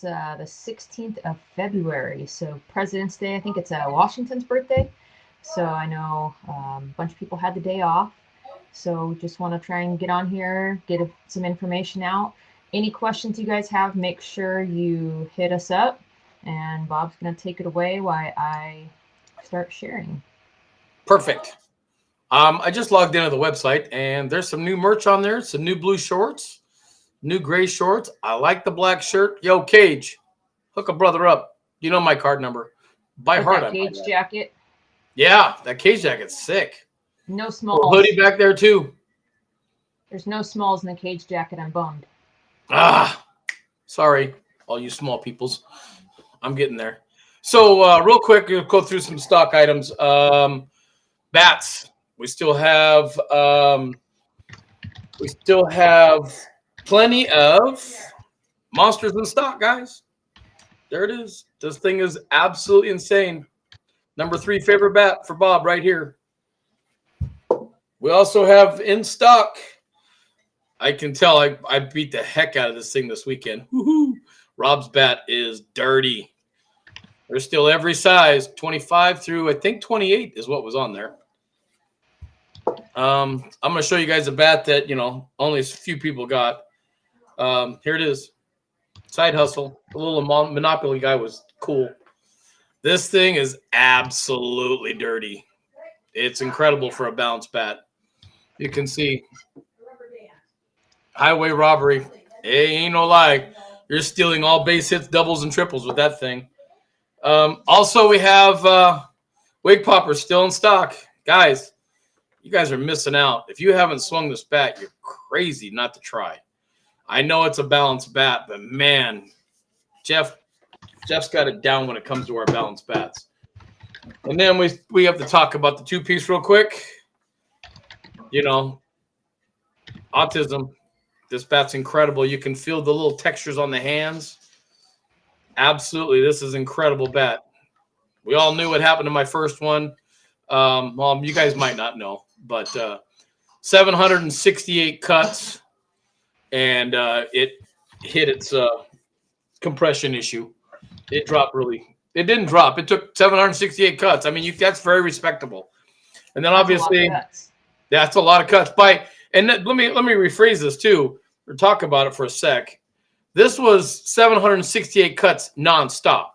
the 16th of February, so President's Day. I think it's Washington's birthday. So I know a bunch of people had the day off. So just want to try and get on here, get some information out. Any questions you guys have, make sure you hit us up. And Bob's going to take it away while I start sharing. Perfect. I just logged into the website, and there's some new merch on there. Some new blue shorts, new gray shorts. I like the black shirt. Yo, Cage, hook a brother up. You know my card number. By heart. That Cage jacket. Yeah, that Cage jacket's sick. No smalls. Hoodie back there too. There's no smalls in the Cage jacket. I'm bummed. Sorry, all you small peoples. I'm getting there. So real quick, we'll go through some stock items. Bats. We still have plenty of monsters in stock, guys. There it is. This thing is absolutely insane. Number 3 favorite bat for Bob right here. We also have in stock. I can tell I beat the heck out of this thing this weekend. Woo-hoo. Rob's bat is dirty. There's still every size, 25 through I think 28 is what was on there. I'm going to show you guys a bat that, only a few people got. Here it is. Side hustle. The little Monopoly guy was cool. This thing is absolutely dirty. It's incredible for a bounce bat. You can see highway robbery. Hey, ain't no lie. You're stealing all base hits, doubles, and triples with that thing. Also, we have Wig Popper still in stock. Guys, you guys are missing out. If you haven't swung this bat, you're crazy not to try. I know it's a balanced bat, but man, Jeff's got it down when it comes to our balanced bats. And then we have to talk about the 2-piece real quick. Autism. This bat's incredible. You can feel the little textures on the hands. Absolutely, this is an incredible bat. We all knew what happened to my first one. Well, you guys might not know, but 768 cuts, and it hit its compression issue. It dropped really. It didn't drop. It took 768 cuts. I mean, that's very respectable. And then obviously, that's a lot of cuts. And let me rephrase this too, or talk about it for a sec. This was 768 cuts nonstop,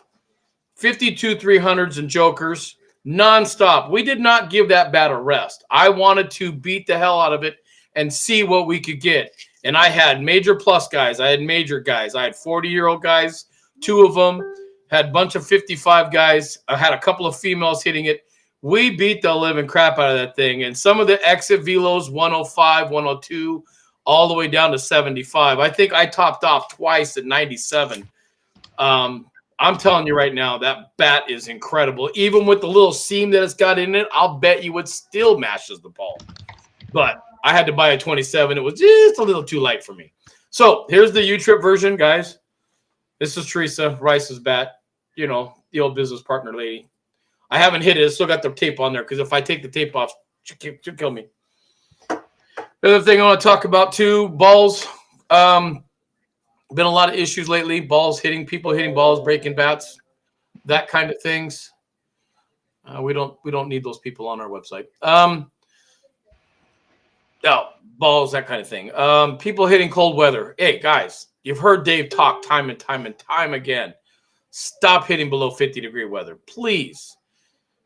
52 300s and jokers nonstop. We did not give that bat a rest. I wanted to beat the hell out of it and see what we could get. And I had major plus guys. I had major guys. I had 40-year-old guys, 2 of them. Had a bunch of 55 guys. I had a couple of females hitting it. We beat the living crap out of that thing. And some of the exit velos, 105, 102, all the way down to 75. I think I topped off twice at 97. I'm telling you right now, that bat is incredible. Even with the little seam that it's got in it, I'll bet you it still mashes the ball. But I had to buy a 27. It was just a little too light for me. So here's the U-Trip version, guys. This is Teresa Rice's bat. The old business partner lady. I haven't hit it. It's still got the tape on there because if I take the tape off, she'll kill me. The other thing I want to talk about too, balls. Been a lot of issues lately. Balls hitting, people hitting balls, breaking bats, that kind of things. We don't need those people on our website. Balls, that kind of thing. People hitting cold weather. Hey guys, you've heard Dave talk time and time and time again. Stop hitting below 50-degree weather, please.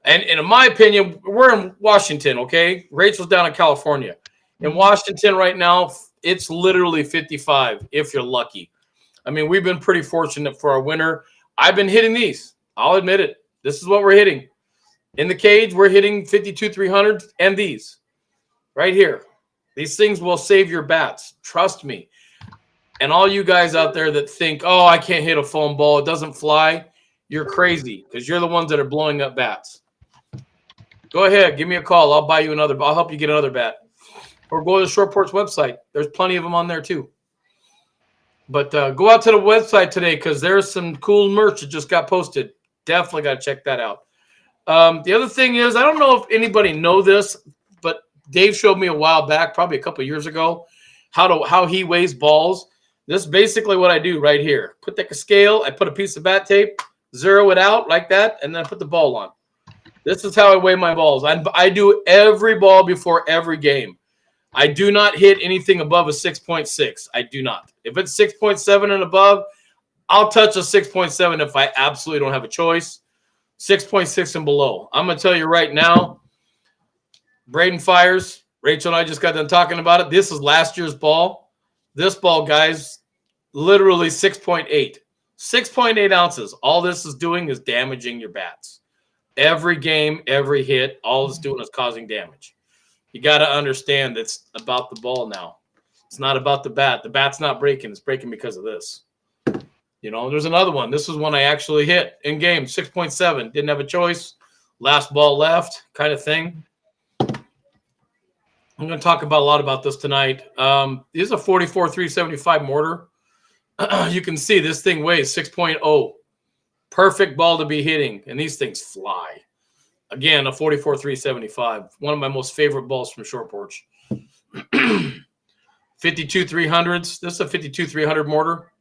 And in my opinion, we're in Washington, okay? Rachel's down in California. In Washington right now, it's literally 55 if you're lucky. I mean, we've been pretty fortunate for our winter. I've been hitting these. I'll admit it. This is what we're hitting. In the cage, we're hitting 52 300 and these right here. These things will save your bats. Trust me. And all you guys out there that think, oh, I can't hit a foam ball, it doesn't fly, you're crazy because you're the ones that are blowing up bats. Go ahead, give me a call. I'll buy you another. I'll help you get another bat. Or go to the Short Porch website. There's plenty of them on there too. But go out to the website today because there's some cool merch that just got posted. Definitely got to check that out. The other thing is, I don't know if anybody know this, but Dave showed me a while back, probably a couple of years ago, how he weighs balls. This is basically what I do right here. Put the scale, I put a piece of bat tape, zero it out like that, and then put the ball on. This is how I weigh my balls. I do every ball before every game. I do not hit anything above a 6.6. I do not. If it's 6.7 and above, I'll touch a 6.7 if I absolutely don't have a choice. 6.6 and below. I'm going to tell you right now, Braden fires. Rachel and I just got done talking about it. This is last year's ball. This ball, guys, literally 6.8. 6.8 ounces. All this is doing is damaging your bats. Every game, every hit, all it's doing is causing damage. You got to understand it's about the ball now. It's not about the bat. The bat's not breaking. It's breaking because of this. You know, there's another one. This is one I actually hit in game, 6.7. Didn't have a choice. Last ball left kind of thing. I'm going to talk about a lot about this tonight. This is a 44 375 mortar. You can see this thing weighs 6.0. Perfect ball to be hitting, and these things fly. Again, a 44 375. One of my most favorite balls from short porch. 52 300s. This is a 52 300 mortar.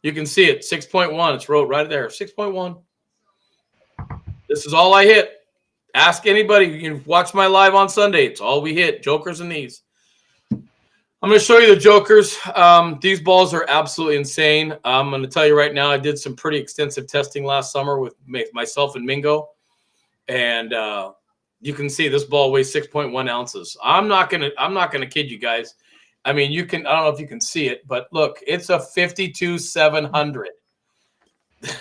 You can see it, 6.1. It's wrote right there, 6.1. This is all I hit. Ask anybody. You can watch my live on Sunday. It's all we hit, jokers and these. I'm going to show you the jokers. These balls are absolutely insane. I'm going to tell you right now, I did some pretty extensive testing last summer with myself and Mingo. And you can see this ball weighs 6.1 ounces. I'm not gonna kid you guys. I mean, I don't know if you can see it, but look, it's a 52 700.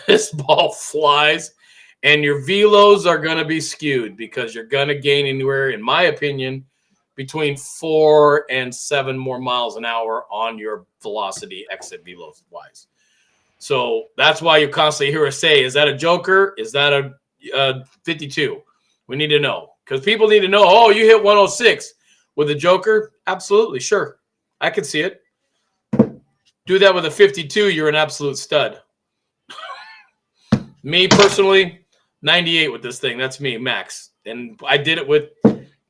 This ball flies, and your velos are gonna be skewed because you're gonna gain anywhere, in my opinion, between 4 and 7 more miles an hour on your velocity exit velos wise. So that's why you constantly hear us say, is that a joker? Is that a 52? We need to know, because people need to know, oh, you hit 106 with a joker? Absolutely, sure. I can see it. Do that with a 52, you're an absolute stud. Me personally, 98 with this thing. That's me, max. And I did it with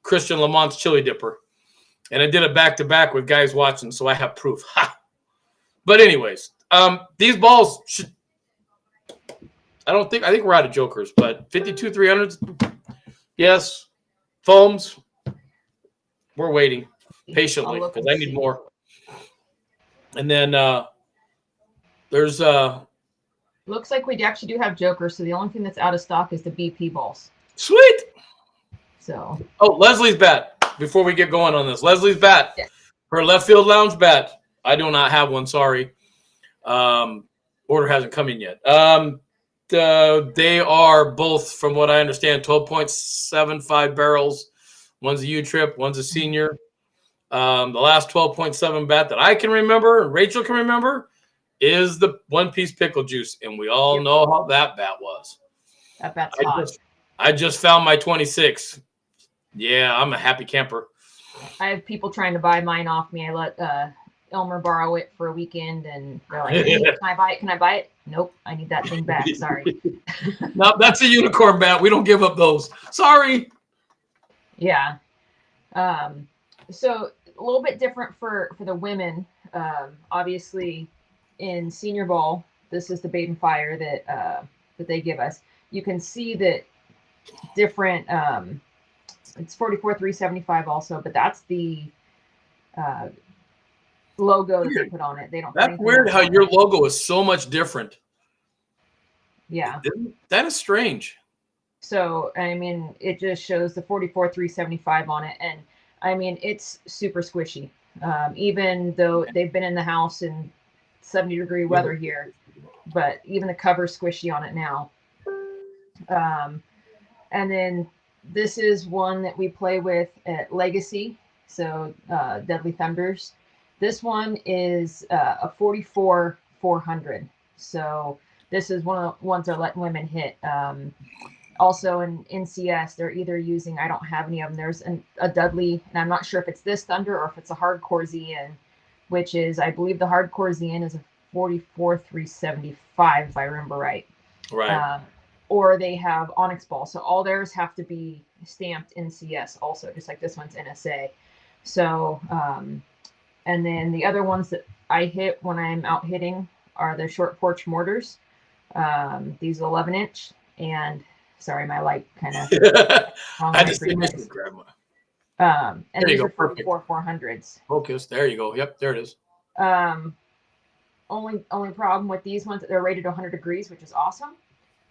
Christian Lamont's Chili Dipper. And I did it back-to-back with guys watching, so I have proof. Ha! But anyways, these balls should – I think we're out of jokers, but 52 300s, yes. Foams, we're waiting patiently because I need more. And then there's looks like we actually do have jokers, so the only thing that's out of stock is the BP balls. Sweet. So Leslie's bat. Before we get going on this, Leslie's bat, yeah. Her left field lounge bat. I do not have one, sorry. Order hasn't come in yet. They are both, from what I understand, 12.75 barrels. One's a U-trip, one's a senior. The last 12.7 bat that I can remember, and Rachel can remember, is the one-piece pickle juice, and we all know how that bat was. That bat's hot. I just found my 26. Yeah, I'm a happy camper. I have people trying to buy mine off me. I let Elmer borrow it for a weekend, and they're like, hey, can I buy it? Can I buy it? Nope, I need that thing back. Sorry. No, that's a unicorn bat. We don't give up those. Sorry. Yeah. So a little bit different for the women. Obviously, in senior ball, this is the bait and fire that they give us. You can see that different. It's 44 375 also, but that's the logo that they put on it. They don't. That's weird how your logo is so much different. Yeah, that is strange. So I mean, it just shows the 44 375 on it, and I mean it's super squishy. Even though they've been in the house in 70-degree weather here, but even the cover's squishy on it now. And then this is one that we play with at Legacy, so Deadly Thunders. This one is a 44 400. So this is one of the ones that let women hit. Also in NCS, they're either using, I don't have any of them, there's a Dudley, and I'm not sure if it's this Thunder or if it's a hardcore ZN, which is, I believe the hardcore ZN is a 44 375, if I remember right. Right. Or they have Onyx Ball. So all theirs have to be stamped NCS also, just like this one's NSA. So, and then the other ones that I hit when I'm out hitting are the short porch mortars. These 11-inch, and sorry, my light kind of I wrong had way to for see you Mr. guys. Grandma. And There you these go. are Perfect. 44 400s. Focus. There you go. Yep, there it is. Um, only problem with these ones, they're rated 100 degrees, which is awesome,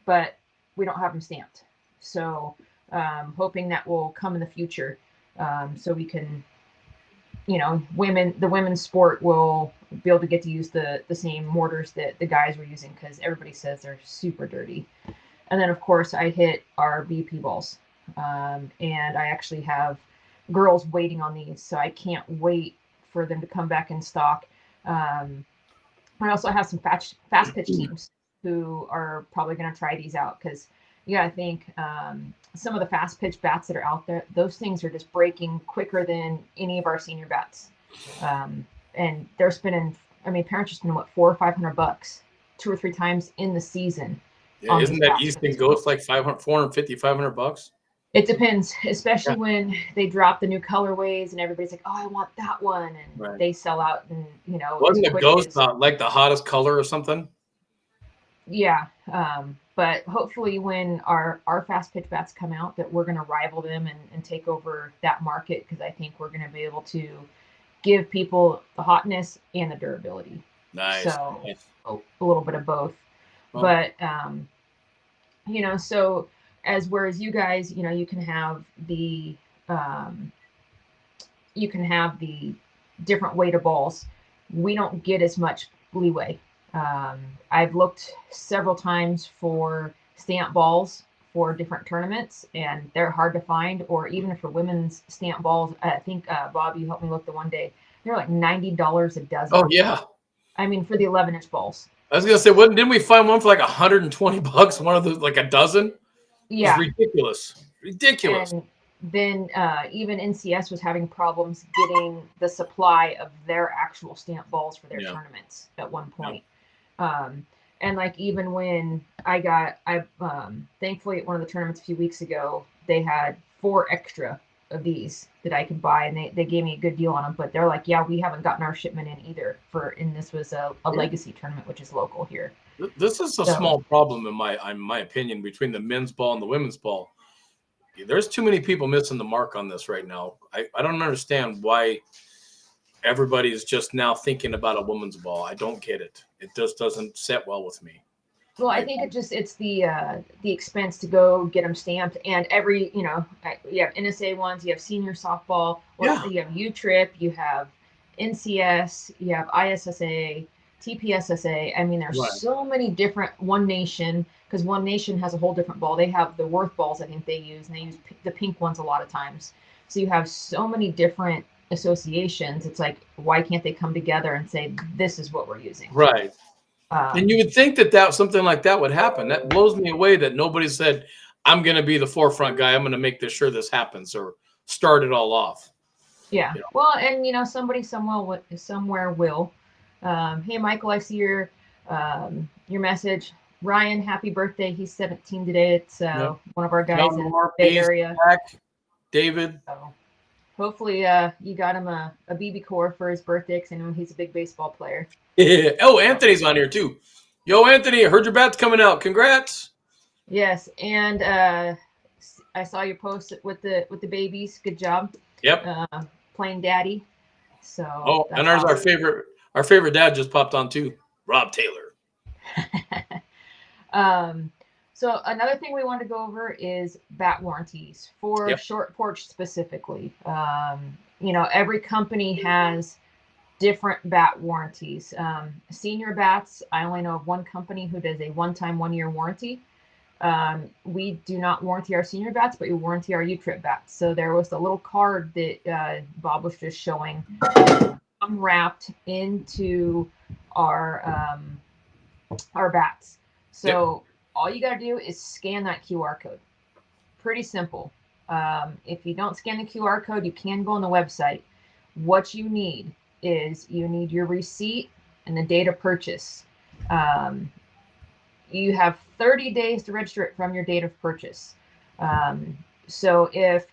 but we don't have them stamped. So hoping that will come in the future, so we can, the women's sport will be able to get to use the same mortars that the guys were using, because everybody says they're super dirty. And then of course I hit our BP balls, and I actually have girls waiting on these, so I can't wait for them to come back in stock. Um, I also have some fast pitch teams who are probably going to try these out, because you got to think, some of the fast pitch bats that are out there, those things are just breaking quicker than any of our senior bats. And they're spending, I mean, parents are spending what, $400 or $500 2 or 3 times in the season Yeah, on isn't these that bats for Easton these girls. Ghost like 500, 450, $500? It depends, Yeah, especially when they drop the new colorways and everybody's like, "Oh, I want that one," and right. they sell out, and as Wasn't the quick Ghost as, like the hottest color or something? yeah. But hopefully, when our fast pitch bats come out, that we're going to rival them and take over that market, because I think we're going to be able to give people the hotness and the durability. Nice. So Nice. a little bit of both, Well, but so as whereas you guys, um, you can have the different weight of balls. We don't get as much leeway. Um, I've looked several times for stamp balls for different tournaments, and they're hard to find. Or even for women's stamp balls, I think Bob, you helped me look the one day. They're like $90 a oh dozen. yeah. I mean, for the 11-inch balls. I was gonna say, didn't we find one for like $120? One of those, like a dozen. It was Yeah, ridiculous. Ridiculous. and then even NCS was having problems getting the supply of their actual stamp balls for their Yeah. tournaments at one Yeah. point. Um, and like even when thankfully at one of the tournaments a few weeks ago, they had 4 extra of these that I could buy, and they gave me a good deal on them. But they're like, yeah, we haven't gotten our shipment in either. And this was a Yeah. legacy tournament, which is local here. This is a So small problem in my opinion between the men's ball and the women's ball. There's too many people missing the mark on this right now. I don't understand why everybody is just now thinking about a women's ball. I don't get it. It just doesn't set well with me. well, I think it's the expense to go get them stamped, and every you have NSA ones, you have senior softball, or Yeah. you have U Trip, you have NCS, you have ISSA, TPSSA. I mean, there's Right. so many different One Nation, because One Nation has a whole different ball. They have the Worth balls, I think they use, and they use the pink ones a lot of times. So you have so many different associations. It's like, why can't they come together and say this is what we're using? Right. And you Um, would think that something like that would happen. That blows me away that nobody said, I'm going to be the forefront guy. I'm going to make sure this happens or start it all off. Yeah. You know? Well, and somebody somewhere will. Hey, Michael, I see your message. Ryan, happy birthday. He's 17 today. It's Yep. one of our guys John in the Moore, Bay Bees, Area. Jack, David. So hopefully, you got him a BB core for his birthday, because I know he's a big baseball player. Yeah. Oh, Anthony's on here too. Yo, Anthony, I heard your bat's coming out. Congrats. Yes, and I saw your post with the babies. Good job. Yep. Playing daddy. So Oh, that's and there's awesome. our favorite dad just popped on too. Rob Taylor. So another thing we want to go over is bat warranties for Yep. short porch specifically. Every company has different bat warranties. Senior bats, I only know of one company who does a one-time 1-year warranty. We do not warranty our senior bats, but we warranty our U-Trip bats. So there was a little card that Bob was just showing, wrapped into our bats. So all you got to do is scan that QR code. Pretty simple. If you don't scan the QR code, you can go on the website. What you need is you need your receipt and the date of purchase. You have 30 days to register it from your date of purchase. So if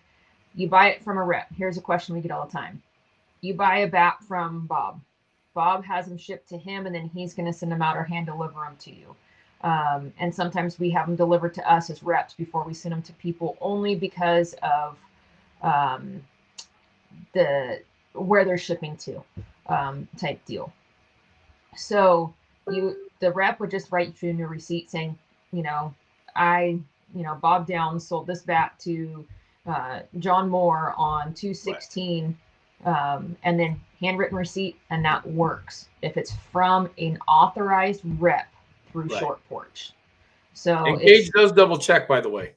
you buy it from a rep, here's a question we get all the time. You buy a bat from Bob. Bob has them shipped to him, and then he's going to send them out or hand deliver them to you. And sometimes we have them delivered to us as reps before we send them to people, only because of um, the where they're shipping to, type deal. So the rep would just write you in your receipt saying, you know, I, Bob Downs sold this bat to John Moore on 2/16, and then handwritten receipt, and that works if it's from an authorized rep through Short Porch. So And Gage does double check, by the way.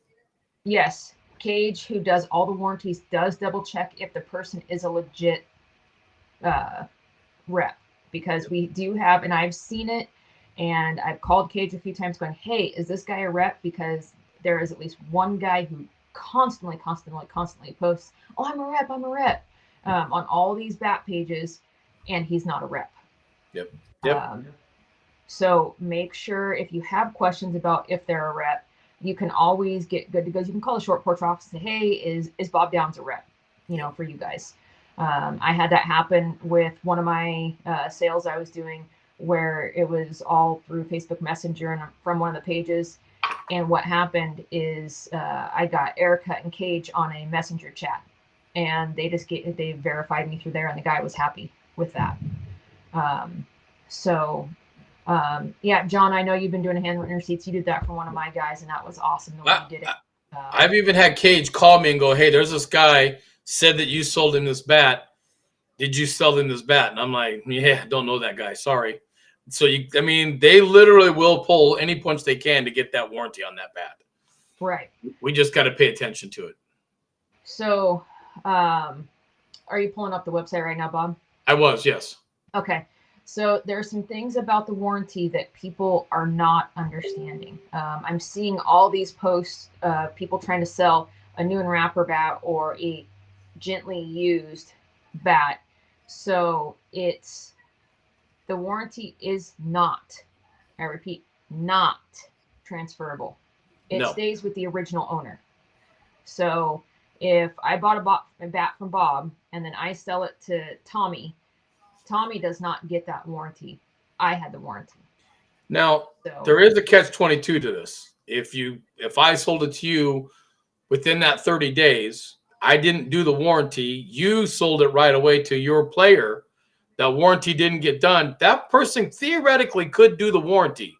Yes, Cage, who does all the warranties, does double check if the person is a legit rep, because we do have, and I've seen it, and I've called Cage a few times going, hey, is this guy a rep? Because there is at least one guy who constantly posts, oh, I'm a rep, on all these bat pages, and he's not a rep. Yep. So make sure, if you have questions about if they're a rep, you can always get good to go. You can call the Short Porch office and say, hey, is Bob Downs a rep, for you guys. I had that happen with one of my sales I was doing, where it was all through Facebook Messenger and from one of the pages. And what happened is I got Erica and Cage on a messenger chat, and they verified me through there, and the guy was happy with that. Yeah, John, I know you've been doing handwritten receipts. You did that for one of my guys, and that was awesome the way you did it. I've even had Cage call me and go, hey, there's this guy said that you sold him this bat. Did you sell him this bat? And I'm like, yeah, don't know that guy. Sorry. So, they literally will pull any punch they can to get that warranty on that bat. Right. We just got to pay attention to it. So, are you pulling up the website right now, Bob? I was, yes. Okay. So there are some things about the warranty that people are not understanding. I'm seeing all these posts, people trying to sell a new and wrapper bat or a gently used bat. So the warranty is not, I repeat, not transferable. It stays with the original owner. So if I bought a bat from Bob and then I sell it to Tommy does not get that warranty. I had the warranty. Now, there is a catch-22 to this. If I sold it to you within that 30 days, I didn't do the warranty, you sold it right away to your player, that warranty didn't get done, that person theoretically could do the warranty.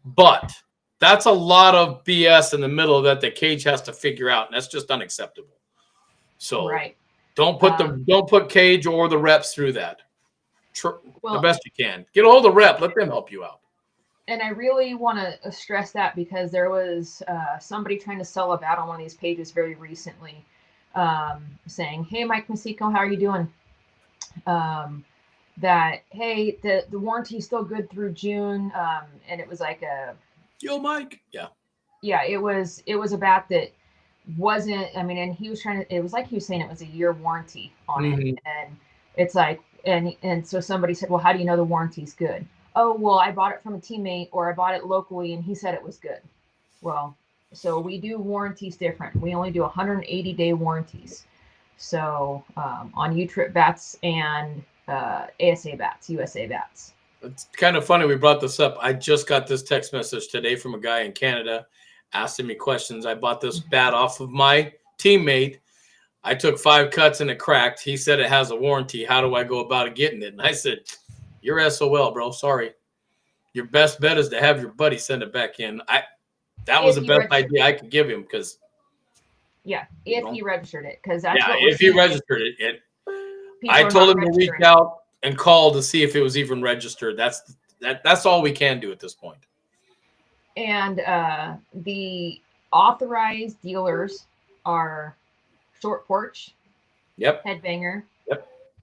But that's a lot of BS in the middle of that Cage has to figure out, and that's just unacceptable. So don't put Cage or the reps through that. The best you can. Get a hold of the rep. Let them help you out. And I really want to stress that, because there was somebody trying to sell a bat on one of these pages very recently, saying, hey, Mike Masico, how are you doing? That, hey, the warranty is still good through June. And it was like yo, Mike. Yeah, it was a bat that wasn't, and he was it was like he was saying it was a year warranty on it. And it's like, and so somebody said, well, how do you know the warranty's good? Oh, well, I bought it from a teammate, or I bought it locally and he said it was good. Well, so we do warranties different. We only do 180-day warranties. So on U-Trip bats and ASA bats, USA bats. It's kind of funny we brought this up. I just got this text message today from a guy in Canada asking me questions. I bought this bat off of my teammate. I took 5 cuts and it cracked. He said it has a warranty. How do I go about getting it? And I said, you're SOL, bro. Sorry. Your best bet is to have your buddy send it back in. That was the best idea I could give him, because if he registered it, because that's if he registered it. I told him to reach out and call to see if it was even registered. That's all we can do at this point. And the authorized dealers are Short Porch, Headbanger,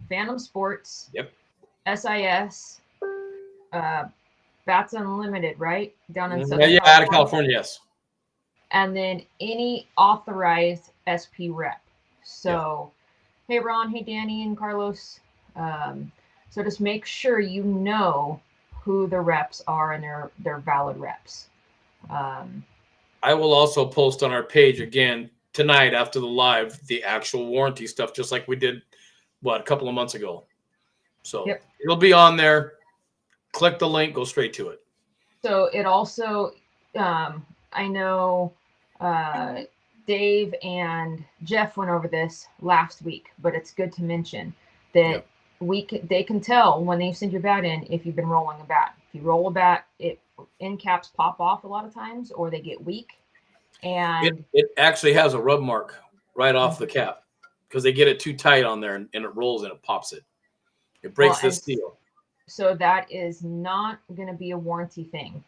Phantom Sports, SIS, Bats Unlimited, right? Down in Southern California. Out of California, yes. And then any authorized SP rep. So, hey, Ron, hey, Danny, and Carlos. So just make sure you know who the reps are and they're valid reps. I will also post on our page again tonight after the live the actual warranty stuff, just like we did a couple of months ago. So Yep. it'll be on there. Click the link, go straight to it. So it also, I know Dave and Jeff went over this last week, but it's good to mention that they can tell when they send your bat in if you've been rolling a bat. If you roll a bat, end caps pop off a lot of times, or they get weak. And it actually has a rub mark right off the cap because they get it too tight on there and it rolls and it pops it. It breaks the seal. So that is not going to be a warranty thing.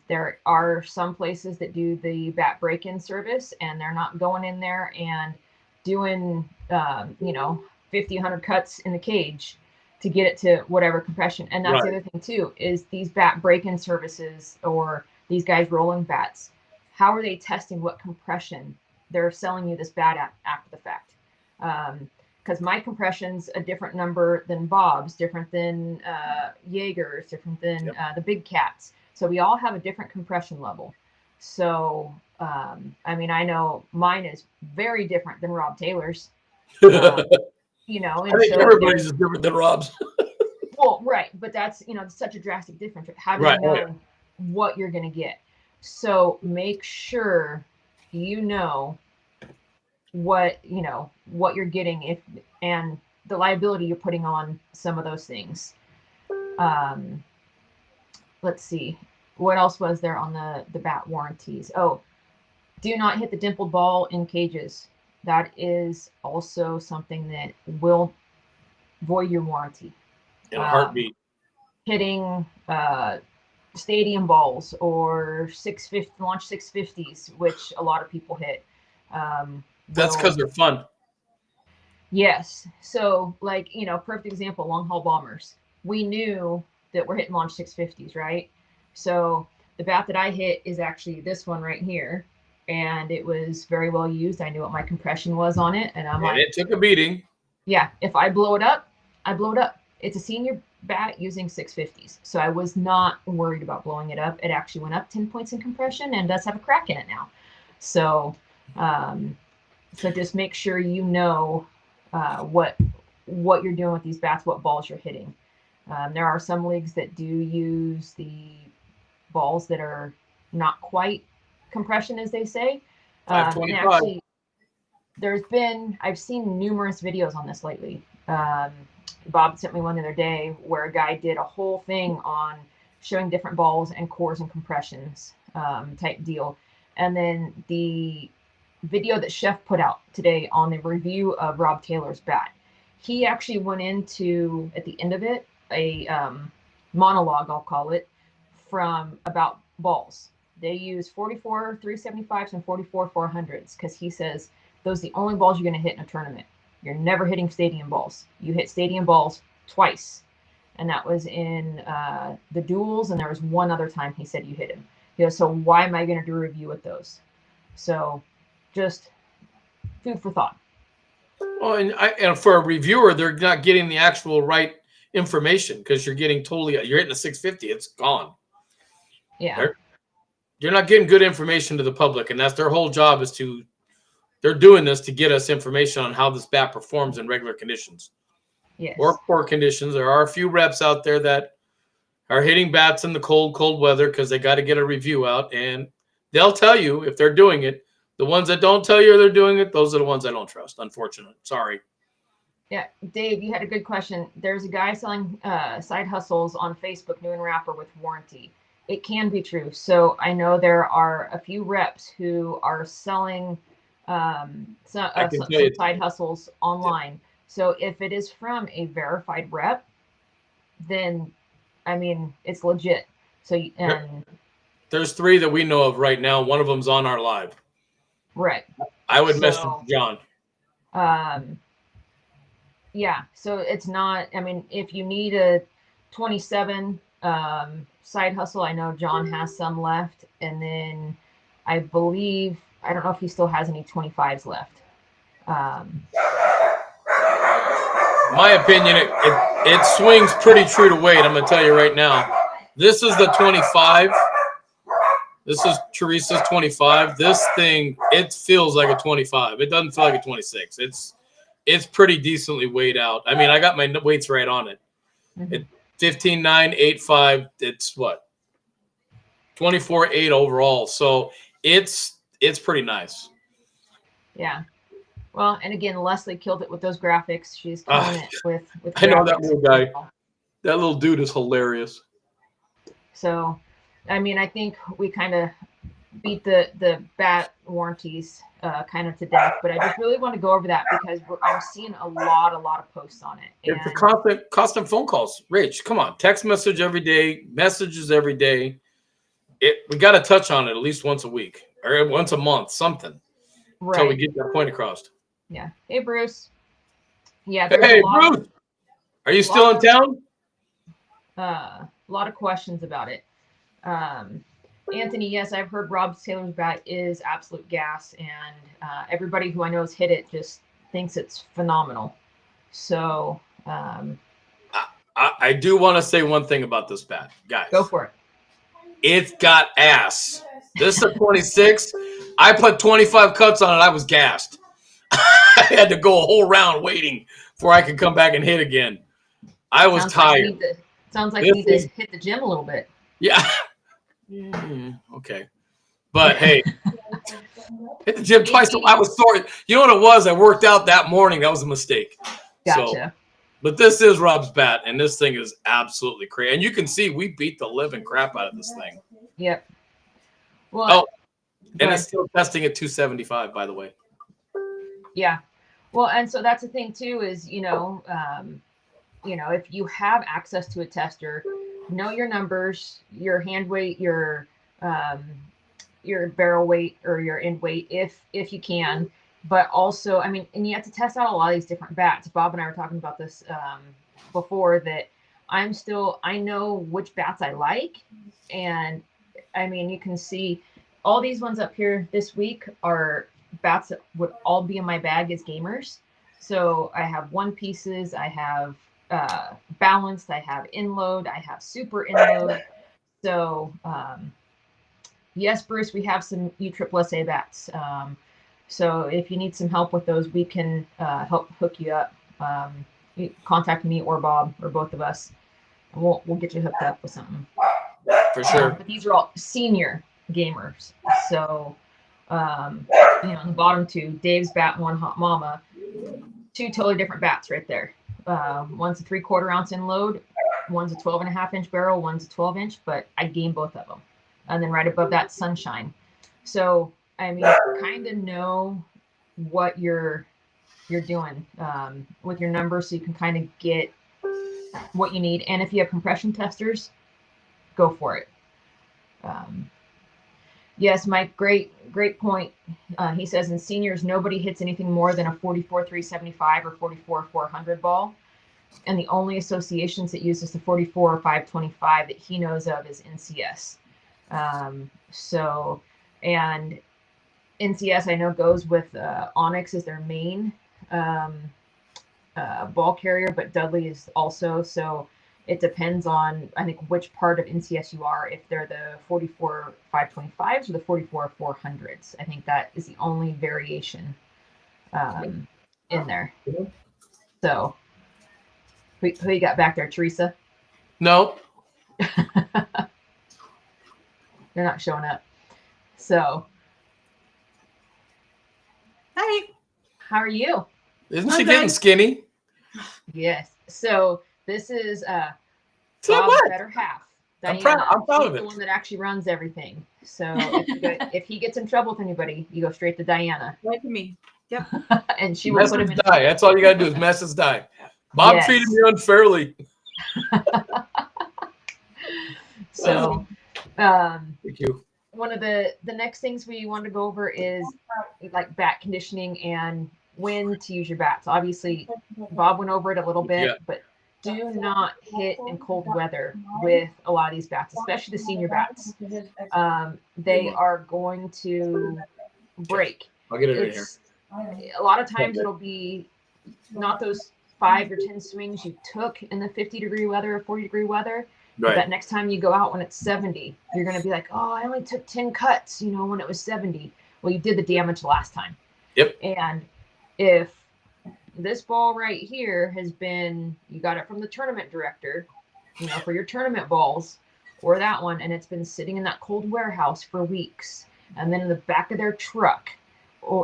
There are some places that do the bat break-in service, and they're not going in there and doing 50, 100 cuts in the cage to get it to whatever compression. And that's the other thing too, is these bat break-in services or these guys rolling bats, how are they testing what compression they're selling you this bat at after the fact? Because my compression's a different number than Bob's, different than Jaeger's, different than the big cats. So we all have a different compression level. So, I know mine is very different than Rob Taylor's. And I think so everybody's is different than Rob's. Well, right, but that's such a drastic difference. How do you know what you're going to get? So make sure you know what you're getting and the liability you're putting on some of those things. Let's see, what else was there on the bat warranties? Oh, do not hit the dimpled ball in cages. That is also something that will void your warranty. In a heartbeat. Hitting stadium balls or 650 launch 650s, which a lot of people hit. That's because they're fun. Yes. So, perfect example, long haul bombers. We knew that we're hitting launch 650s, right? So the bat that I hit is actually this one right here, and it was very well used. I knew what my compression was on it, and it took a beating. Yeah, if I blow it up, I blow it up. It's a senior bat using 650s, so I was not worried about blowing it up. It actually went up 10 points in compression and does have a crack in it now. So, so just make sure you know what you're doing with these bats, what balls you're hitting. There are some leagues that do use the balls that are not quite compression, as they say. And actually, I've seen numerous videos on this lately. Bob sent me one the other day where a guy did a whole thing on showing different balls and cores and compressions type deal. And then the video that Chef put out today on the review of Rob Taylor's bat, he actually went into, at the end of it, a monologue, I'll call it, about balls. They use 44 375s and 44 400s because he says those are the only balls you're going to hit in a tournament. You're never hitting stadium balls. You hit stadium balls twice, and that was in the duels, and there was one other time he said you hit him. He goes, so why am I going to do a review with those? So just food for thought. Well, and for a reviewer, they're not getting the actual right information because you're hitting a 650, it's gone. Yeah. You're not getting good information to the public, and that's their whole job they're doing this to get us information on how this bat performs in regular conditions. Yes. Or poor conditions. There are a few reps out there that are hitting bats in the cold weather because they got to get a review out, and they'll tell you if they're doing it. The ones that don't tell you they're doing it, those are the ones I don't trust, unfortunately. Sorry. Yeah, Dave, you had a good question. There's a guy selling side hustles on Facebook, new and wrapper with warranty. It can be true. So I know there are a few reps who are selling some side hustles online. Yeah. So if it is from a verified rep, then it's legit. So there's 3 that we know of right now. One of them's on our live. Right. I would message John. Yeah. So it's not. If you need a 27 side hustle, I know John has some left, and then I believe, I don't know if he still has any 25s left. My opinion, it swings pretty true to weight. I'm going to tell you right now. This is the 25. This is Teresa's 25. This thing, it feels like a 25. It doesn't feel like a 26. it's pretty decently weighed out. I mean, I got my weights right on it. Mm-hmm. 15.9, 8.5. It's what 24.8 overall. So it's pretty nice. Yeah. Well, and again, Leslie killed it with those graphics. She's Uh, killing it with I know that graphics. little guy. That little dude is hilarious. So, I mean, I think we kind of beat the bat warranties kind of to death, but I just really want to go over that because I'm seeing a lot of posts on it. It's a And constant phone calls. Rich, come on, text message every day, messages every day. We got to touch on it at least once a week or once a month, something, until we right, get that point across. yeah. Hey, Bruce. Yeah, there's Hey, Bruce, are you still in town? A lot of questions about it. Anthony, yes, I've heard Rob Taylor's bat is absolute gas, and everybody who I know has hit it just thinks it's phenomenal. So I do want to say one thing about this bat, guys. go for it. It's got ass. This is a 26. I put 25 cuts on it. I was gassed. I had to go a whole round waiting before I could come back and hit again. I was tired. Sounds like you need to hit the gym a little bit. Yeah. Okay. But hey, hit the gym twice. I was sore. You know what it was? I worked out that morning. That was a mistake. Gotcha. So, but this is Rob's bat, and this thing is absolutely crazy. And you can see we beat the living crap out of this thing. Yep. Well, and it's still testing at 275, by the way. Yeah. Well, and so that's the thing too is, if you have access to a tester, know your numbers, your hand weight, your barrel weight or your end weight, if you can. But also, I mean, and you have to test out a lot of these different bats. Bob and I were talking about this before, that I know which bats I like. And I mean, you can see all these ones up here this week are bats that would all be in my bag as gamers. So I have one pieces, I have balanced, I have inload, I have super inload. So yes, Bruce, we have some USSSA bats. So if you need some help with those, we can help hook you up. You contact me or Bob or both of us, and we'll get you hooked up with something. For sure. But these are all senior gamers. So on the bottom two, Dave's bat, one Hot Mama, two totally different bats right there. One's a 3/4 ounce inload, one's a 12.5-inch barrel, one's a 12-inch, but I game both of them. And then right above that, Sunshine. So I mean, kind of know what you're doing with your numbers, so you can kind of get what you need. And if you have compression testers, go for it. Yes, Mike, great point. He says in seniors, nobody hits anything more than a 44-375 or 44-400 ball. And the only associations that uses the 44 or 525 that he knows of is NCS. And NCS I know goes with Onyx as their main ball carrier, but Dudley is also. So it depends on, I think, which part of NCS you are, if they're the 44 525s or the 44 400s. I think that is the only variation in there. So who you got back there, Teresa? No. They're not showing up. So hi, how are you? Isn't she getting skinny? Yes. So this is Bob's better half. Diana. I'm proud of it. The one that actually runs everything. So if he gets in trouble with anybody, you go straight to Diana. Right to me. Yep. And she will put him in. Die. That's all you gotta do is mess us die. Bob treated me unfairly. So thank you. One of the next things we want to go over is like bat conditioning and when to use your bats. Obviously, Bob went over it a little bit, but do not hit in cold weather with a lot of these bats, especially the senior bats. They are going to break. I'll get it in here. A lot of times it'll be not those 5 or 10 swings you took in the 50-degree weather or 40-degree weather. Right. But next time you go out when it's 70, you're going to be like, oh, I only took 10 cuts, when it was 70. Well, you did the damage last time. Yep. And if this ball right here has been, you got it from the tournament director, for your tournament balls, or that one, and it's been sitting in that cold warehouse for weeks, and then in the back of their truck,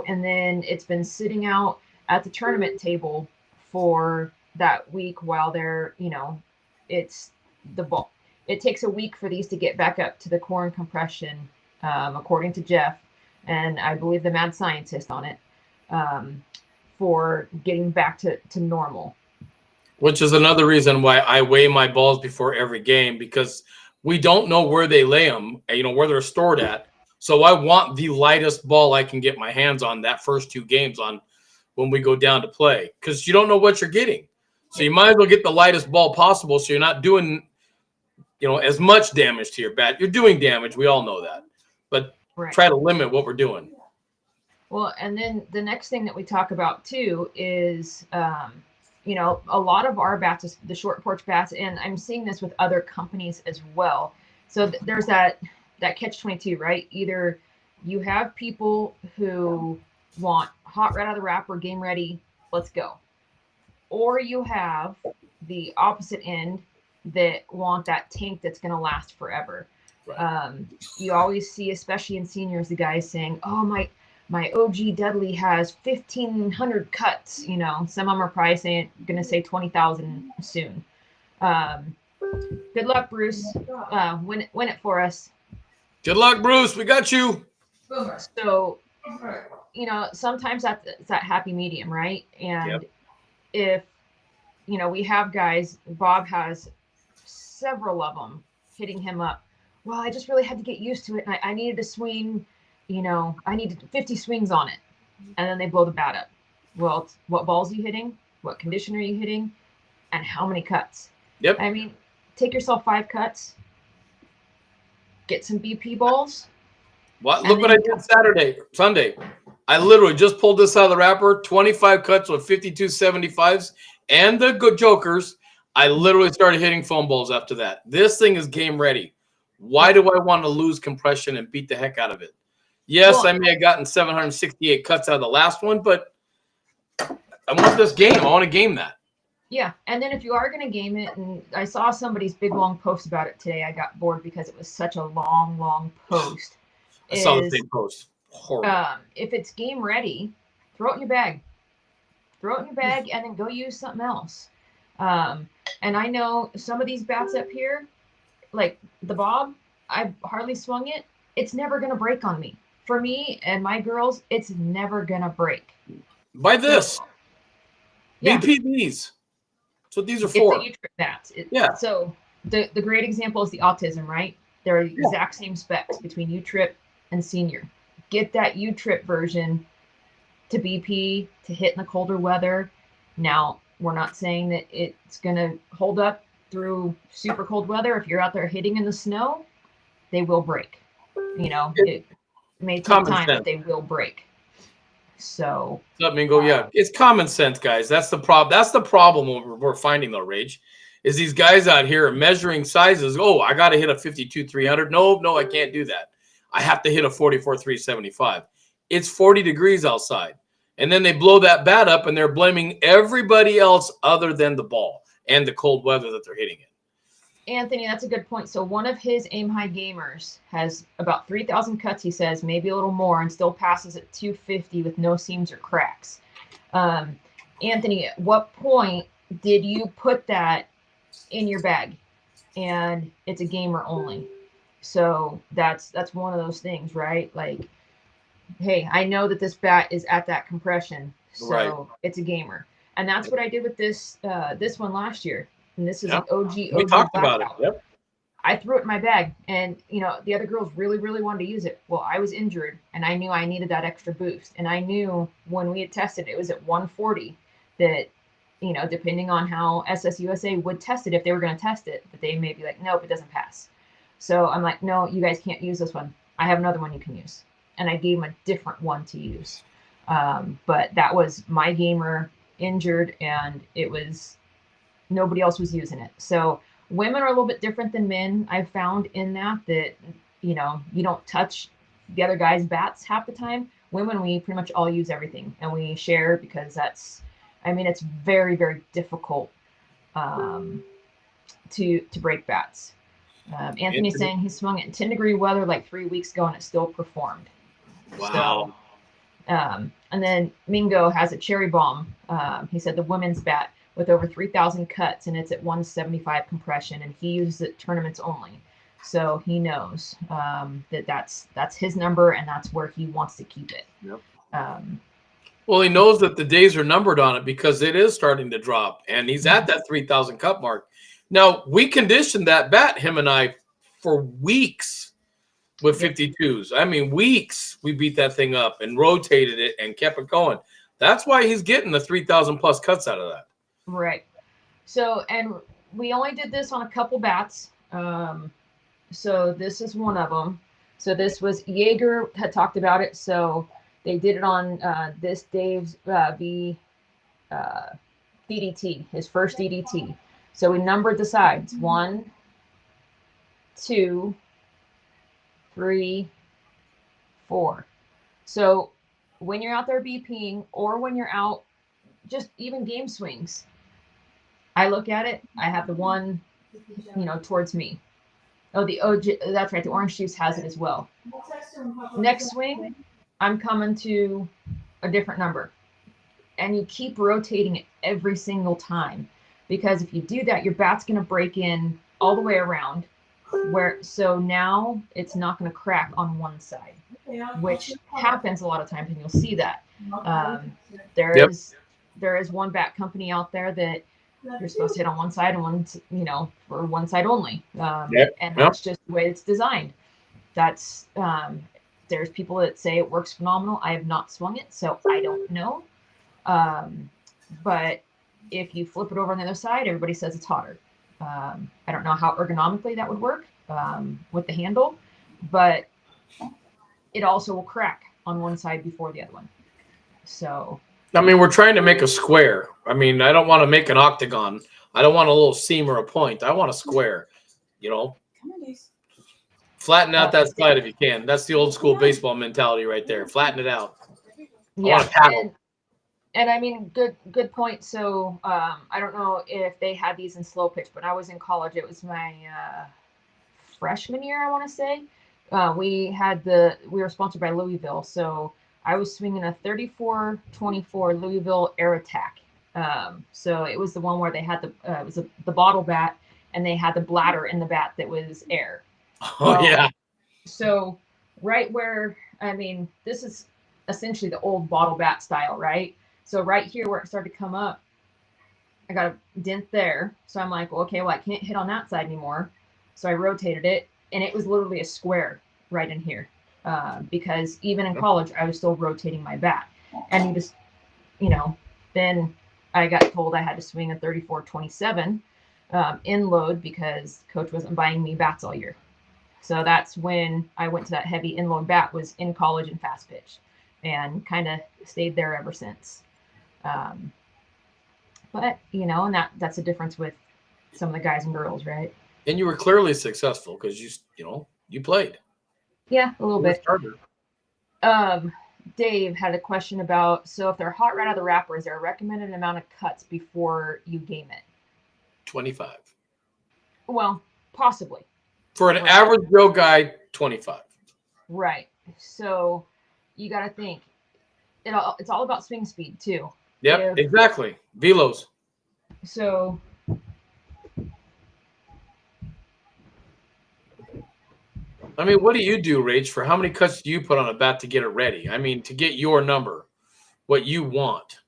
and then it's been sitting out at the tournament table for that week while they're, it's the ball. It takes a week for these to get back up to the core and compression, according to Jeff, and I believe the mad scientist on it, for getting back to normal. Which is another reason why I weigh my balls before every game, because we don't know where they lay them, where they're stored at. So I want the lightest ball I can get my hands on that first 2 games on when we go down to play, because you don't know what you're getting. So you might as well get the lightest ball possible so you're not doing, as much damage to your bat. You're doing damage. We all know that. But try to limit what we're doing. Well, and then the next thing that we talk about, too, is a lot of our bats, the short porch bats, and I'm seeing this with other companies as well. So there's that catch-22, right? Either you have people who want hot right out of the wrapper, game ready, let's go. Or you have the opposite end that want that tank that's going to last forever. Right. You always see, especially in seniors, the guys saying, oh, my OG Dudley has 1,500 cuts. Some of them are probably going to say 20,000 soon. Good luck, Bruce. Win it for us. Good luck, Bruce. We got you. So, sometimes it's that happy medium, right? And if, we have guys, Bob has several of them hitting him up. Well, I just really had to get used to it. And I needed to swing, I needed 50 swings on it. And then they blow the bat up. Well, what balls are you hitting? What condition are you hitting? And how many cuts? Yep. I mean, take yourself 5 cuts, get some BP balls. Look what I did Sunday. I literally just pulled this out of the wrapper, 25 cuts with 52.75s and the good jokers. I literally started hitting foam balls after that. This thing is game ready. Why do I want to lose compression and beat the heck out of it? Yes, I may have gotten 768 cuts out of the last one, but I want this game. I want to game that. Yeah, and then if you are going to game it, and I saw somebody's big, long post about it today. I got bored because it was such a long, long post. I saw the big post. Horrible. If it's game ready, throw it in your bag. Throw it in your bag and then go use something else. And I know some of these bats up here, like the Bob, I've hardly swung it. It's never going to break on me. For me and my girls, it's never going to break. Buy this. So, BPBs. That's what these are for. It's a U-trip bats. So the great example is the autism, right? They're the exact same specs between U-trip and senior. Get that U-trip version to BP, to hit in the colder weather. Now, we're not saying that it's going to hold up through super cold weather. If you're out there hitting in the snow, they will break. It may take time, but they will break. So Mingo, it's common sense, guys. That's the problem. That's the problem we're finding, though, Rage, is these guys out here are measuring sizes. Oh, I got to hit a 52-300. No, I can't do that. I have to hit a 44-375. It's 40 degrees outside. And then they blow that bat up, and they're blaming everybody else other than the ball and the cold weather that they're hitting it. Anthony, that's a good point. So one of his aim high gamers has about 3,000 cuts, he says, maybe a little more, and still passes at 250 with no seams or cracks. Anthony, at what point did you put that in your bag? And it's a gamer only. So that's one of those things, right? Like, hey, I know that this bat is at that compression, so it's a gamer. And that's what I did with this one last year. And this is an OG. We talked about it. Yep. I threw it in my bag, and the other girls really, really wanted to use it. Well, I was injured, and I knew I needed that extra boost. And I knew when we had tested, it was at 140 that, depending on how SSUSA would test it, if they were going to test it, that they may be like, nope, it doesn't pass. So I'm like, no, you guys can't use this one. I have another one you can use. And I gave them a different one to use. But that was my gamer injured, and it was nobody else was using it. So women are a little bit different than men. I've found in that you don't touch the other guy's bats half the time. Women, we pretty much all use everything, and we share because that's I mean, it's very, very difficult to break bats. Anthony's saying he swung it in 10-degree weather like 3 weeks ago and it still performed. Wow. So, and then Mingo has a cherry bomb. He said the women's bat with over 3,000 cuts and it's at 175 compression, and he uses it tournaments only. So he knows that's his number and that's where he wants to keep it. Yep. Well, he knows that the days are numbered on it because it is starting to drop, and he's at that 3,000 cut mark. Now, we conditioned that bat, him and I, for weeks with 52s. I mean, weeks we beat that thing up and rotated it and kept it going. That's why he's getting the 3,000 plus cuts out of that. Right. So, and we only did this on a couple bats. So this is one of them. So this was Jaeger had talked about it. So they did it on this Dave's DDT, his first DDT. So we numbered the sides: 1, 2, 3, 4. So when you're out there BPing or when you're out just even game swings, I look at it, I have the one, towards me. Oh, that's right. The orange juice has it as well. Next swing, I'm coming to a different number. And you keep rotating it every single time. Because if you do that, your bat's going to break in all the way around. So now it's not going to crack on one side, which happens a lot of times, and you'll see that. There is one bat company out there that you're supposed to hit on one side and one, for one side only. And that's just the way it's designed. That's there's people that say it works phenomenal. I have not swung it, so I don't know. But if you flip it over on the other side, everybody says it's hotter. I don't know how ergonomically that would work with the handle, but it also will crack on one side before the other one. So, I mean, we're trying to make a square. I mean, I don't want to make an octagon. I don't want a little seam or a point. I want a square, Flatten out that side if you can. That's the old school baseball mentality right there. Flatten it out. Yeah. And I mean, good point. So I don't know if they had these in slow pitch, but I was in college. It was my freshman year, I want to say. We were sponsored by Louisville, so I was swinging a 34-24 Louisville Air Attack. So it was the one where they had it was the bottle bat, and they had the bladder in the bat that was air. Yeah. So right where, I mean, this is essentially the old bottle bat style, right? So right here where it started to come up, I got a dent there. So I'm like, well, okay, I can't hit on that side anymore. So I rotated it, and it was literally a square right in here. Because even in college, I was still rotating my bat. And you just, then I got told I had to swing a 34-27 in load because coach wasn't buying me bats all year. So that's when I went to that heavy in load bat, was in college and fast pitch, and kind of stayed there ever since. But, and that's a difference with some of the guys and girls, right? And you were clearly successful because you played. Yeah, a little bit. Dave had a question about, so if they're hot right out of the wrapper, is there a recommended amount of cuts before you game it? 25. Well, possibly. For an average Joe guy, 25. Right. So you got to think, it's all about swing speed too. Yep, exactly. Velos. So I mean, what do you do, Rach? For how many cuts do you put on a bat to get it ready? I mean, to get your number, what you want.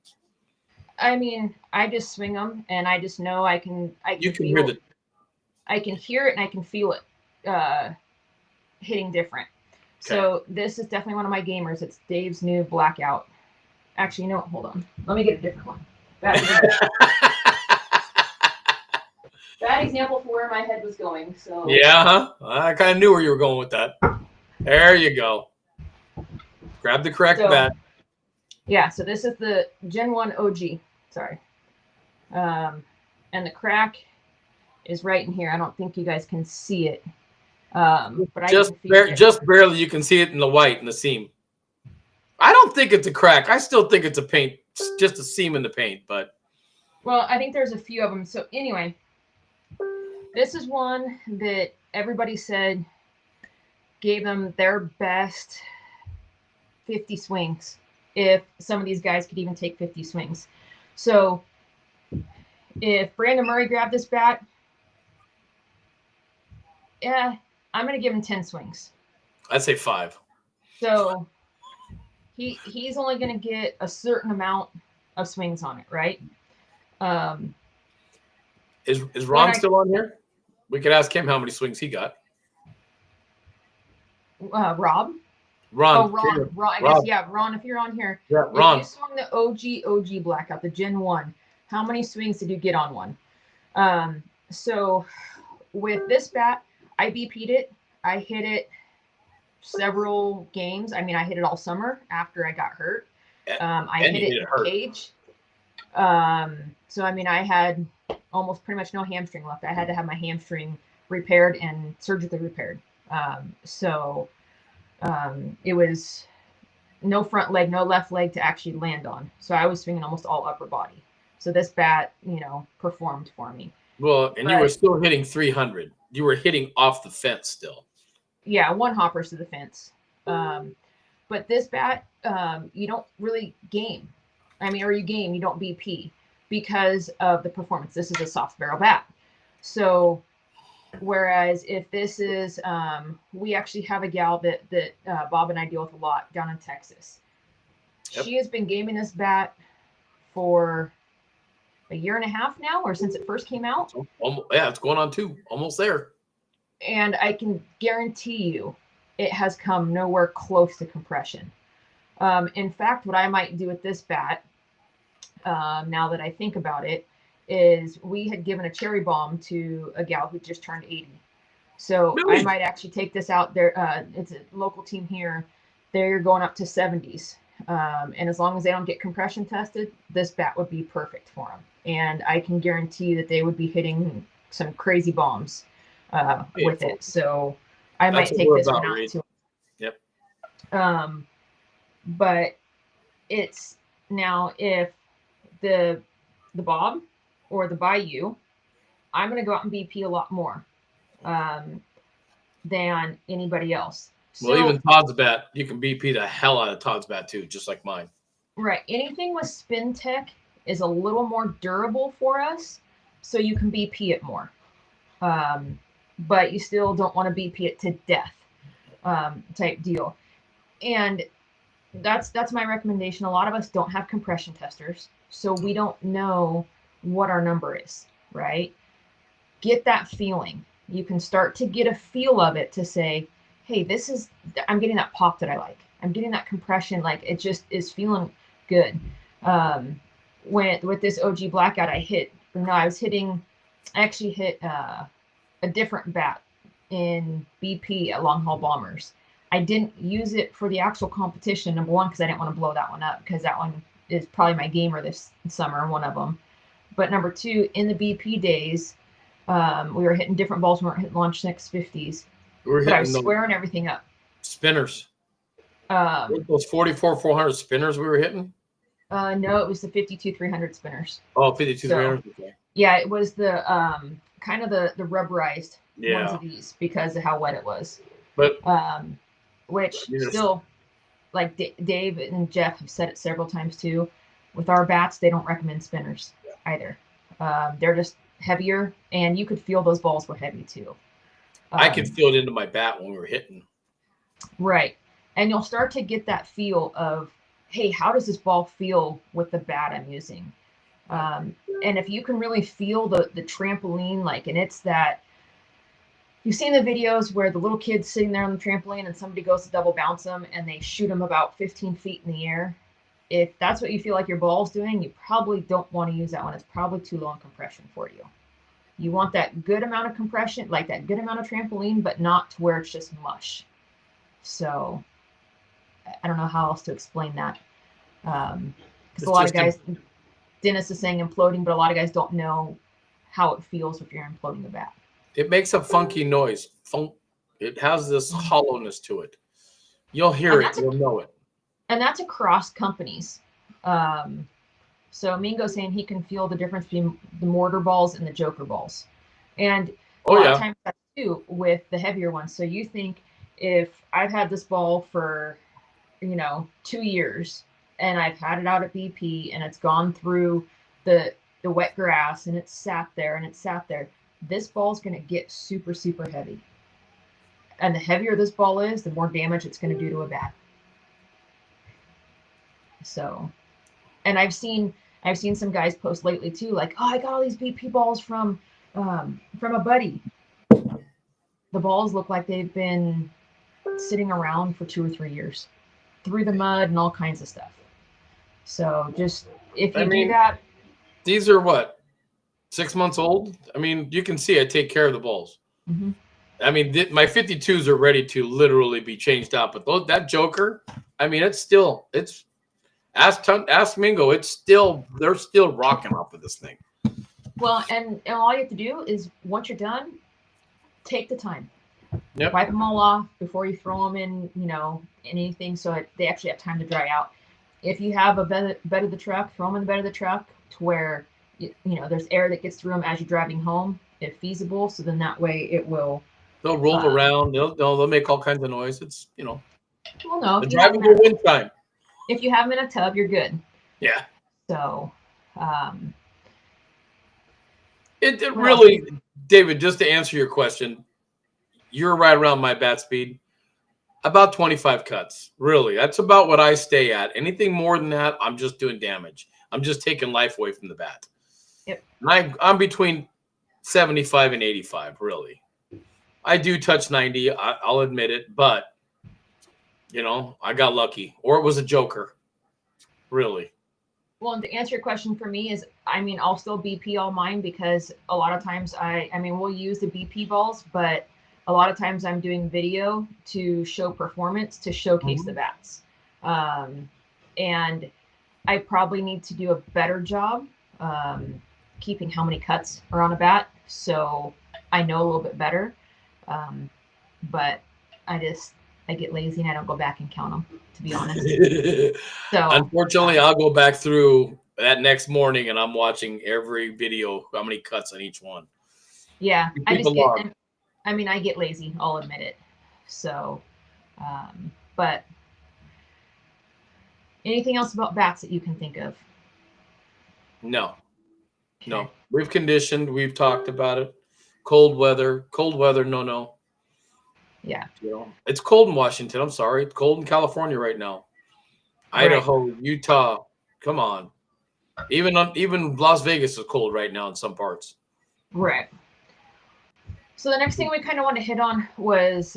I mean, I just swing them, and I just know I can hear it, and I can feel it hitting different. Okay. So this is definitely one of my gamers. It's Dave's new Blackout. Actually, hold on. Let me get a different one. Bad example for where my head was going. So yeah, I kind of knew where you were going with that. There you go. Grab the correct bat. Yeah, so this is the Gen 1 OG. Sorry. And the crack is right in here. I don't think you guys can see it. But just barely you can see it in the white in the seam. I don't think it's a crack. I still think it's a paint just a seam in the paint. But Well, I think there's a few of them. So anyway, this is one that everybody said gave them their best 50 swings, if some of these guys could even take 50 swings. So if Brandon Murray grabbed this bat, yeah, I'm going to give him 10 swings. I'd say 5. So he's only going to get a certain amount of swings on it, right? Is Ron still on here? We could ask him how many swings he got. Rob? Ron. Oh, Ron. Ron. I guess, yeah, Ron, if you're on here. Yeah, Ron. If you swung the OG Blackout, the Gen 1, how many swings did you get on one? So with this bat, I BP'd it. I hit it several games. I mean, I hit it all summer after I got hurt. I hit it in the cage. So, I mean, I had almost pretty much no hamstring left. I had to have my hamstring repaired and surgically repaired. It was no front leg, no left leg to actually land on. So I was swinging almost all upper body. So this bat, performed for me. Well, and you were still hitting 300. You were hitting off the fence still. Yeah, one hoppers to the fence. But this bat, you don't really game. I mean, or you game, you don't BP because of the performance. This is a soft barrel bat. So whereas if this is, we actually have a gal that Bob and I deal with a lot down in Texas. Yep. She has been gaming this bat for a year and a half now, or since it first came out. Yeah, it's going on 2, almost there. And I can guarantee you it has come nowhere close to compression. In fact, what I might do with this bat, now that I think about it, is we had given a cherry bomb to a gal who just turned 80. So really? I might actually take this out there. It's a local team here. They're going up to 70s. And as long as they don't get compression tested, this bat would be perfect for them. And I can guarantee that they would be hitting some crazy bombs with it. So I might take this one out too. Yep. But it's now if the Bob or the Bayou, I'm going to go out and BP a lot more than anybody else. Well, even Todd's bat, you can BP the hell out of Todd's bat too, just like mine. Right. Anything with spin tech is a little more durable for us, so you can BP it more. But you still don't want to BP it to death type deal. And that's my recommendation. A lot of us don't have compression testers, so we don't know what our number is, right? Get that feeling. You can start to get a feel of it to say, hey, I'm getting that pop that I like. I'm getting that compression. Like it just is feeling good. With this OG Blackout, I actually hit a different bat in BP at Long Haul Bombers. I didn't use it for the actual competition, number one, because I didn't want to blow that one up, because that one is probably my gamer this summer, one of them. But number two, in the BP days, we were hitting different balls. We weren't hitting launch 650s. But I was squaring everything up. Spinners. Those 44-400 spinners we were hitting? No, it was the 52-300 spinners. Oh, 52-300. Okay. Yeah, it was the kind of the rubberized ones of these because of how wet it was. But which still, like Dave and Jeff have said it several times too, with our bats, they don't recommend spinners either. They're just heavier, and you could feel those balls were heavy too. I could feel it into my bat when we were hitting. Right. And you'll start to get that feel of, hey, how does this ball feel with the bat I'm using? And if you can really feel the trampoline, and it's that, you've seen the videos where the little kid's sitting there on the trampoline and somebody goes to double bounce them and they shoot them about 15 feet in the air. If that's what you feel like your ball's doing, you probably don't want to use that one. It's probably too low in compression for you. You want that good amount of compression, like that good amount of trampoline, but not to where it's just mush. So I don't know how else to explain that. Because a lot of guys, Dennis is saying imploding, but a lot of guys don't know how it feels if you're imploding the bat. It makes a funky noise. It has this hollowness to it. You'll hear it. You'll know it. And that's across companies. So Mingo's saying he can feel the difference between the mortar balls and the joker balls. And a Oh lot yeah. of times that's too with the heavier ones. So you think if I've had this ball for, 2 years and I've had it out at BP and it's gone through the wet grass and it's sat there and it's sat there, this ball's going to get super, super heavy. And the heavier this ball is, the more damage it's going to do to a bat. So, and I've seen some guys post lately too, like, oh, I got all these BP balls from a buddy. The balls look like they've been sitting around for 2 or 3 years through the mud and all kinds of stuff. So just if you do that, these are what, 6 months old? I mean, you can see I take care of the balls. mm-hmm. I mean, my 52s are ready to literally be changed out, but that joker, I mean, it's ask Mingo, they're still rocking off of this thing. Well, and all you have to do is once you're done, take the time. Yep. Wipe them all off before you throw them in, anything, so they actually have time to dry out. If you have a bed of the truck, throw them in the bed of the truck to where there's air that gets through them as you're driving home, if feasible. So then that way it will. They'll roll around. They'll make all kinds of noise. It's Well, no. the drivable wind time. If you have them in a tub, you're good. Yeah. So. It really, David, just to answer your question, you're right around my bat speed. About 25 cuts. Really. That's about what I stay at. Anything more than that, I'm just doing damage. I'm just taking life away from the bat. Yep. And I'm between 75 and 85, really. I do touch 90, I'll admit it, but, I got lucky. Or it was a joker. Really. Well, and to answer your question for me is, I'll still BP all mine because a lot of times we'll use the BP balls, but a lot of times I'm doing video to show performance, to showcase the bats. And I probably need to do a better job keeping how many cuts are on a bat, so I know a little bit better. But I get lazy and I don't go back and count them, to be honest. So unfortunately, I'll go back through that next morning and I'm watching every video, how many cuts on each one. Yeah, I get lazy, I'll admit it. So, but anything else about bats that you can think of? No. Okay. No. We've conditioned. We've talked about it. Cold weather, no. Yeah. It's cold in Washington. I'm sorry. It's cold in California right now. Right. Idaho, Utah. Come on. Even Las Vegas is cold right now in some parts. Right. So the next thing we kind of want to hit on was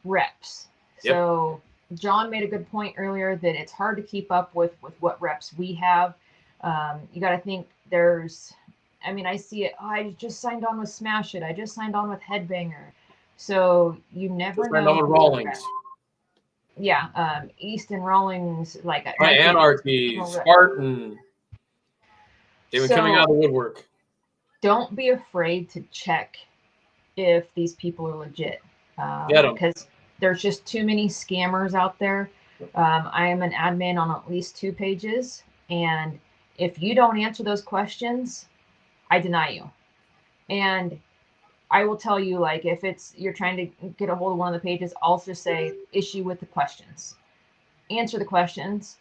reps. Yep. So John made a good point earlier that it's hard to keep up with what reps we have. You got to think I see it. Oh, I just signed on with Smash It. I just signed on with Headbanger. So you never know. Signed on with Rawlings. Yeah. Easton Rawlings, like Anarchy, Spartan. They've been coming out of the woodwork. Don't be afraid to check if these people are legit. Because there's just too many scammers out there. I am an admin on at least 2 pages, and if you don't answer those questions, I deny you. And I will tell you, like, if you're trying to get a hold of one of the pages, I'll just say issue with the questions. Answer the questions.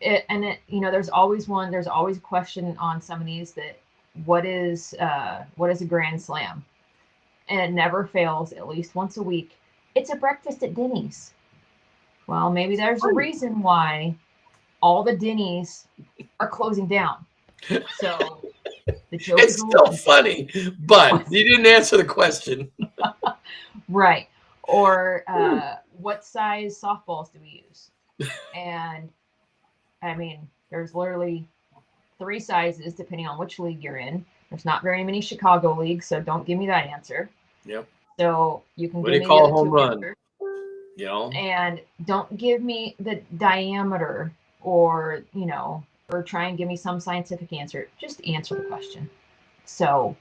There's always a question on some of these that what is a grand slam? And it never fails, at least once a week. It's a breakfast at Denny's. Well, maybe there's a reason why all the Denny's are closing down. So the joke it's still funny, but you didn't answer the question. Right. Or what size softballs do we use? And there's literally 3 sizes depending on which league you're in. There's not very many Chicago leagues, so don't give me that answer. Yep. So you can what give do you me call the a home run? Answers. And don't give me the diameter or try and give me some scientific answer. Just answer the question. So,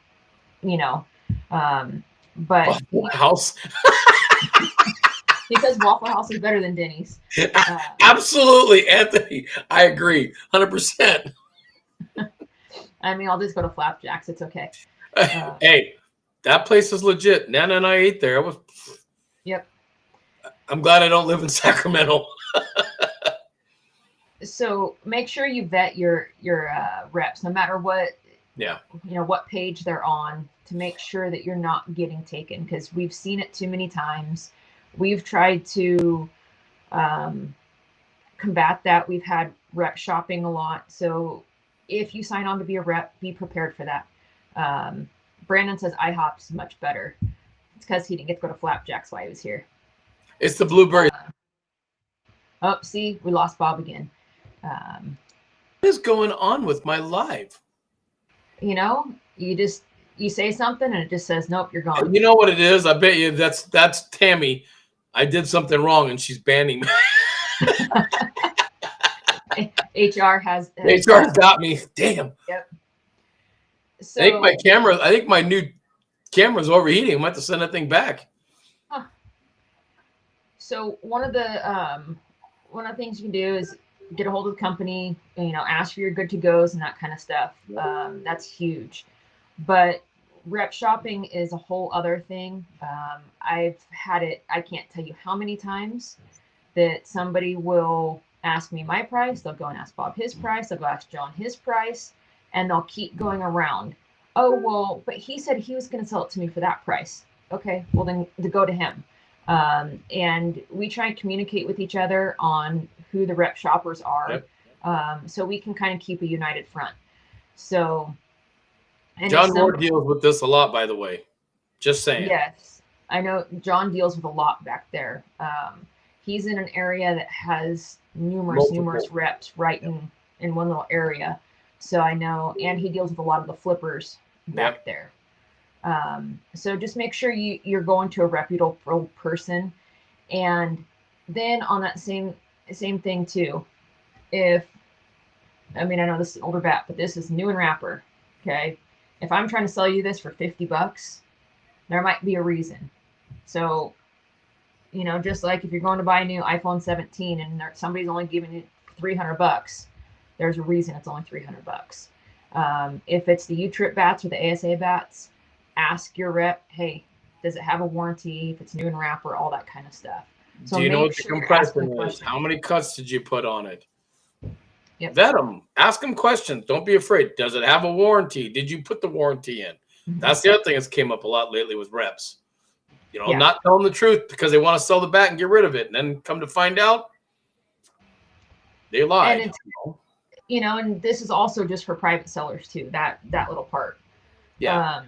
but Waffle House. Because Waffle House is better than Denny's. Absolutely, Anthony. I agree, 100%. I mean, I'll just go to Flapjacks. It's okay. Hey, that place is legit. Nana and I ate there. It was. Yep. I'm glad I don't live in Sacramento. So make sure you vet your reps, no matter what what page they're on, to make sure that you're not getting taken, because we've seen it too many times. We've tried to combat that. We've had rep shopping a lot. So if you sign on to be a rep, be prepared for that. Brandon says IHOP's much better. It's because he didn't get to go to Flapjacks while he was here. It's the blueberry. Oh, see, we lost Bob again. What is going on with my live? You say something and it just says, nope, you're gone. You know what it is? I bet you that's Tammy. I did something wrong and she's banning me. HR has got me. Damn. Yep. So, I think my new camera's overheating. I might have to send that thing back. Huh. So one of the things you can do is get a hold of the company, ask for your good to goes and that kind of stuff. That's huge. But rep shopping is a whole other thing. I've had it, I can't tell you how many times that somebody will ask me my price. They'll go and ask Bob his price. They'll go ask John his price, and they'll keep going around. Oh, well, but he said he was going to sell it to me for that price. Okay, well then go to him. And we try and communicate with each other on who the rep shoppers are. Yep. So we can kind of keep a united front. So, and John Ward deals with this a lot, by the way. Just saying. Yes, I know John deals with a lot back there. He's in an area that has numerous reps right in one little area. So I know, and he deals with a lot of the flippers back there. So just make sure you're going to a reputable person. And then on that same thing too, I know this is an older bat, but this is new and wrapper. Okay. If I'm trying to sell you this for $50, there might be a reason. So, just like if you're going to buy a new iPhone 17 and somebody's only giving you $300, there's a reason it's only $300. If it's the U-Trip bats or the ASA bats, ask your rep, hey, does it have a warranty? If it's new and wrapper, all that kind of stuff. So do you know what the compression is? How many cuts did you put on it? Yep. Vet them. Ask them questions. Don't be afraid. Does it have a warranty? Did you put the warranty in? Mm-hmm. That's the other thing that's came up a lot lately with reps. Not telling the truth because they want to sell the bat and get rid of it. And then come to find out, they lied. And and this is also just for private sellers too, that little part. Yeah.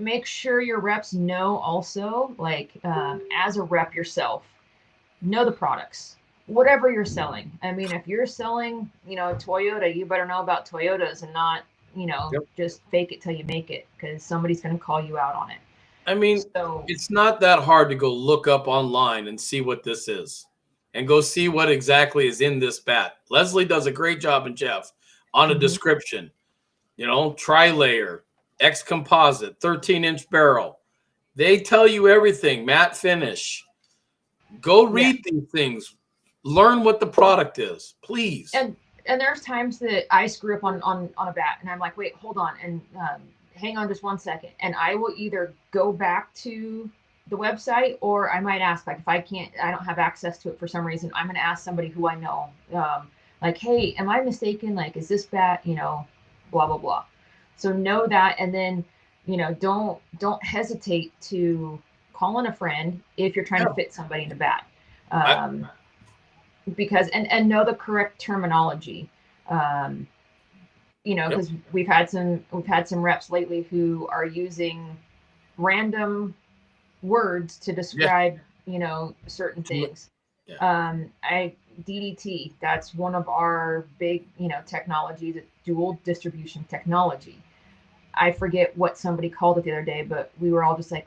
Make sure your reps know also, as a rep yourself, know the products, whatever you're selling. I mean, if you're selling, Toyota, you better know about Toyotas and not, just fake it till you make it, because somebody's going to call you out on it. I mean, it's not that hard to go look up online and see what this is and go see what exactly is in this bat. Leslie does a great job, and Jeff, on a description, tri-layer, X composite, 13-inch barrel. They tell you everything, matte finish. Go read these things. Learn what the product is, please. And there's times that I screw up on a bat and I'm like, wait, hold on. And, hang on just 1 second. And I will either go back to the website, or I might ask, if I don't have access to it for some reason, I'm going to ask somebody who I know, hey, am I mistaken? Is this bat, blah, blah, blah. So know that. And then, don't hesitate to call in a friend if you're trying to fit somebody in a bat. Because, and know the correct terminology. Because we've had some reps lately who are using random words to describe, certain things. DDT, that's one of our big, technologies, dual distribution technology. I forget what somebody called it the other day, but we were all just like,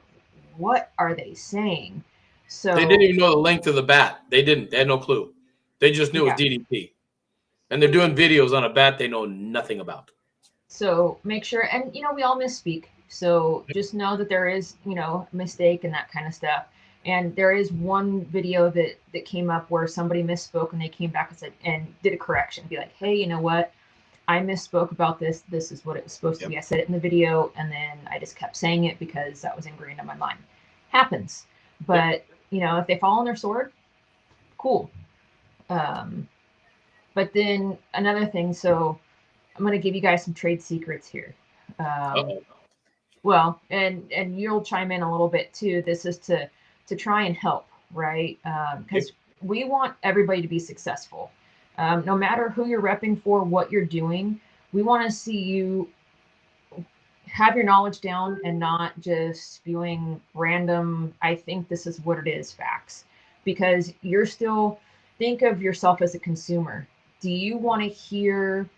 what are they saying? So they didn't even know the length of the bat. They had no clue. They just knew it was DDT. And they're doing videos on a bat they know nothing about. So make sure, and we all misspeak. So just know that there is, mistake and that kind of stuff. And there is one video that came up where somebody misspoke and they came back and said, and did a correction. Be like, hey, you know what? I misspoke about this. This is what it was supposed to be. I said it in the video, and then I just kept saying it because that was ingrained in my mind. Happens. But, if they fall on their sword, cool. But then another thing, so I'm going to give you guys some trade secrets here. Well, and you'll chime in a little bit too. This is to try and help, right? Because we want everybody to be successful. No matter who you're repping for, what you're doing, we want to see you have your knowledge down and not just spewing random, I think this is what it is, facts. Because you're still, think of yourself as a consumer. Do you want to hear,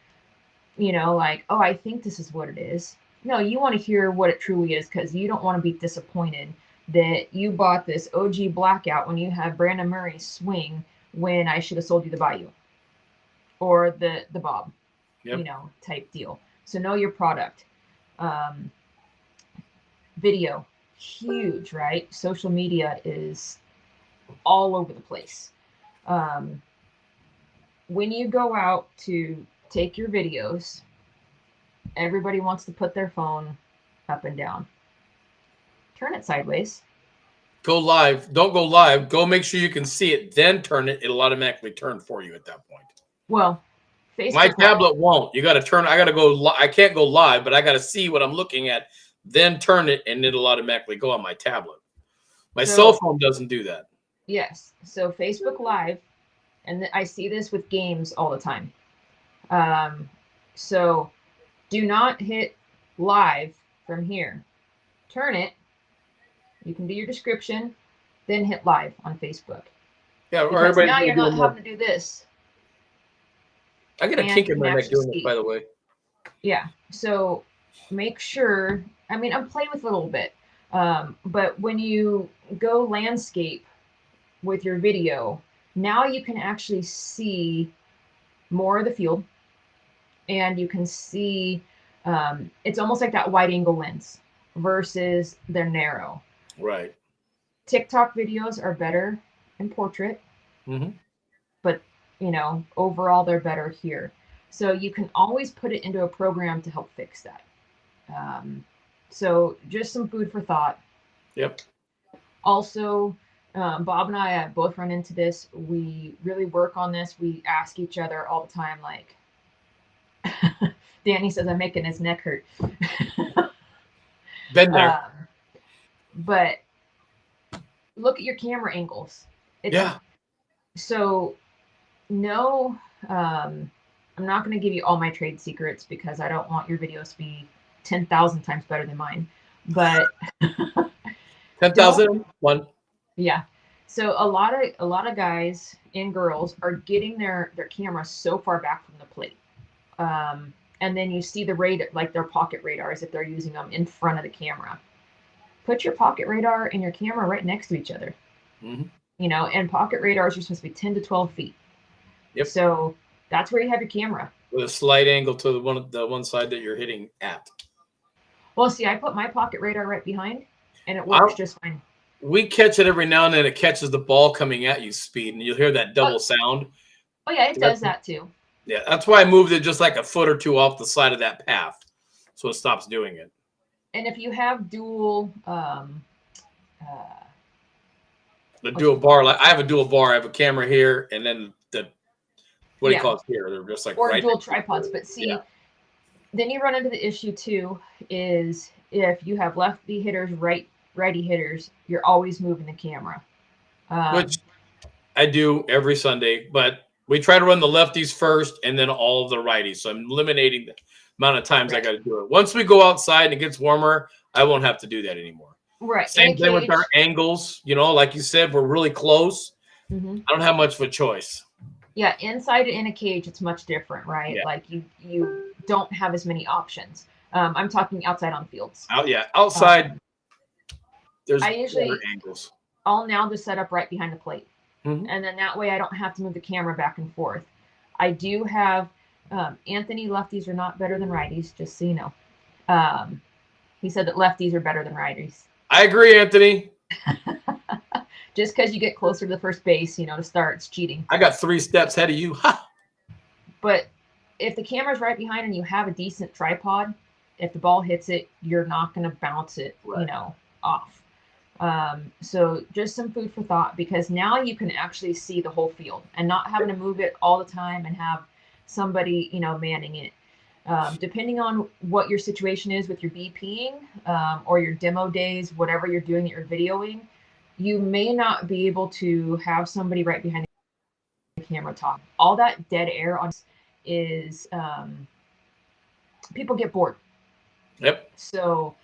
like, oh, I think this is what it is? No, you want to hear what it truly is, because you don't want to be disappointed that you bought this OG blackout when you have Brandon Murray's swing when I should have sold you the Bayou or the Bob, type deal. So know your product. Video, huge, right? Social media is all over the place. When you go out to take your videos, everybody wants to put their phone up and down. Turn it sideways. Go live. Don't go live. Go make sure you can see it. Then turn it. It'll automatically turn for you at that point. Well, Facebook my tablet won't. You got to turn. I got to go. I can't go live, but I got to see what I'm looking at. Then turn it, and it'll automatically go on my tablet. My cell phone doesn't do that. Yes. So Facebook Live, and I see this with games all the time. So do not hit live from here. Turn it. You can do your description, then hit live on Facebook. Yeah, because now you're not having to do this. I get a kink in my neck doing this, by the way. Yeah. So make sure. I mean, I'm playing with it a little bit, but when you go landscape with your video, now you can actually see more of the field, and you can see. It's almost like that wide angle lens versus they're narrow. Right. TikTok videos are better in portrait, but overall they're better here. So you can always put it into a program to help fix that. So just some food for thought. Yep. Also, Bob and I both run into this. We really work on this. We ask each other all the time, like, Danny says I'm making his neck hurt. Been there. But look at your camera angles. So no, I'm not going to give you all my trade secrets because I don't want your videos to be 10,000 times better than mine. But 10,001. Yeah. So a lot of guys and girls are getting their camera so far back from the plate. And then you see the radar, like their pocket radars, if they're using them in front of the camera. Put your pocket radar and your camera right next to each other. And pocket radars are supposed to be 10 to 12 feet. Yep. So that's where you have your camera. With a slight angle to the one side that you're hitting at. Well, see, I put my pocket radar right behind, and it works just fine. We catch it every now and then. It catches the ball coming at you speed, and you'll hear that double sound. Oh, yeah, it does that too. Yeah, that's why I moved it just like a foot or two off the side of that path, so it stops doing it. And if you have dual, the dual bar, like I have a dual bar. I have a camera here, and then what do you call it here? They're just like or dual tripods. But see, then you run into the issue too. Is if you have lefty hitters, righty hitters, you're always moving the camera. Which I do every Sunday, but we try to run the lefties first and then all of the righties. So I'm eliminating the amount of times I got to do it. Once we go outside and it gets warmer, I won't have to do that anymore. Right. Same thing with our angles. Like you said, we're really close. I don't have much of a choice. Yeah, inside in a cage, it's much different, right? Yeah. Like you don't have as many options. I'm talking outside on fields. Outside. There's angles. I'll now just set up right behind the plate. And then that way I don't have to move the camera back and forth. I do have Anthony, lefties are not better than righties, just so you know. He said that lefties are better than righties. I agree, Anthony. Just because you get closer to the first base, to start, it's cheating. I got 3 steps ahead of you. Ha! But if the camera's right behind and you have a decent tripod, if the ball hits it, you're not going to bounce it, Right. off. So just some food for thought, because now you can actually see the whole field and not having to move it all the time and have somebody, manning it. Depending on what your situation is with your BPing or your demo days, whatever you're doing that you're videoing, you may not be able to have somebody right behind the camera talk. All that dead air on is people get bored. Yep. So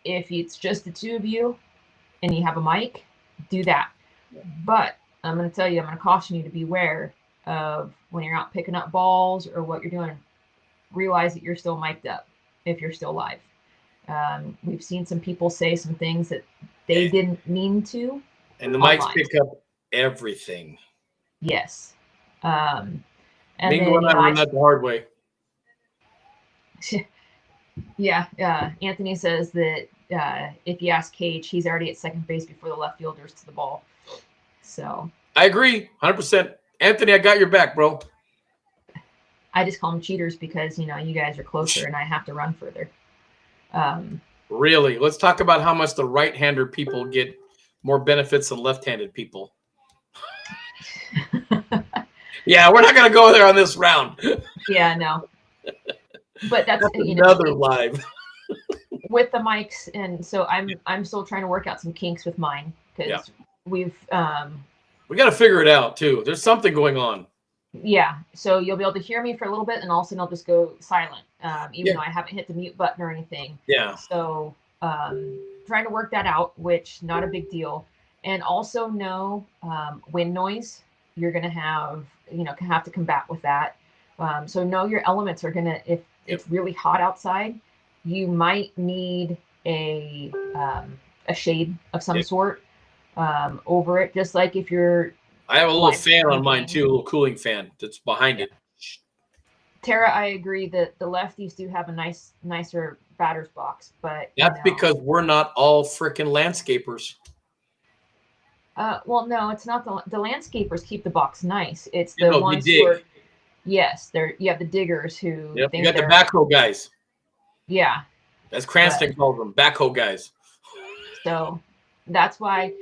if it's just the two of you and you have a mic, do that. But I'm going to tell you, I'm going to caution you to beware of when you're out picking up balls or what you're doing. Realize that you're still mic'd up if you're still live. We've seen some people say some things that they didn't mean to. And the mics pick up everything. Yes. And Mingo and I learned that the hard way. Yeah. Anthony says that if you ask Cage, he's already at second base before the left fielders to the ball. So I agree 100%. Anthony, I got your back, bro. I just call them cheaters because, you guys are closer and I have to run further. Really? Let's talk about how much the right-hander people get more benefits than left-handed people. Yeah, we're not going to go there on this round. Yeah, no. But that's another live. With the mics, and so I'm still trying to work out some kinks with mine because we've we got to figure it out too. There's something going on. Yeah, so you'll be able to hear me for a little bit, and all of a sudden I'll just go silent, even though I haven't hit the mute button or anything. Yeah. So trying to work that out, which not a big deal. And also know wind noise. You're gonna have to combat with that. So know your elements are gonna, if it's really hot outside, you might need a shade of some sort over it. Just like if you're I have a little fan on mine too, a little cooling fan that's behind it. Tara, I agree that the lefties do have a nicer batter's box, but that's because we're not all freaking landscapers. Well, no, it's not the landscapers keep the box nice. It's the ones who are, yes, you have the diggers who think you got the backhoe guys. Yeah. As Cranston calls them, backhoe guys. So that's why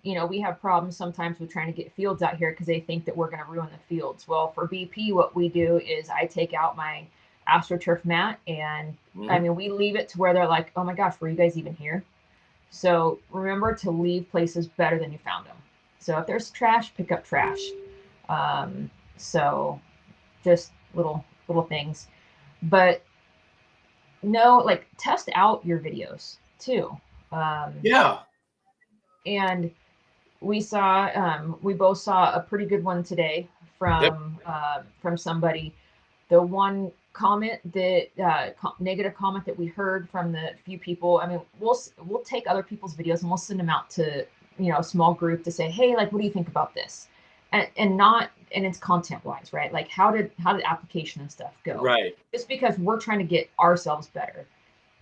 we have problems sometimes with trying to get fields out here because they think that we're going to ruin the fields. Well, for BP, what we do is I take out my AstroTurf mat and we leave it to where they're like, oh my gosh, were you guys even here? So remember to leave places better than you found them. So if there's trash, pick up trash. So just little things, but no, test out your videos too. And we both saw a pretty good one today from somebody. The one comment that negative comment that we heard from the few people, we'll take other people's videos and we'll send them out to a small group to say, hey, what do you think about this, and it's content wise, right? How did application and stuff go, right? Just because we're trying to get ourselves better.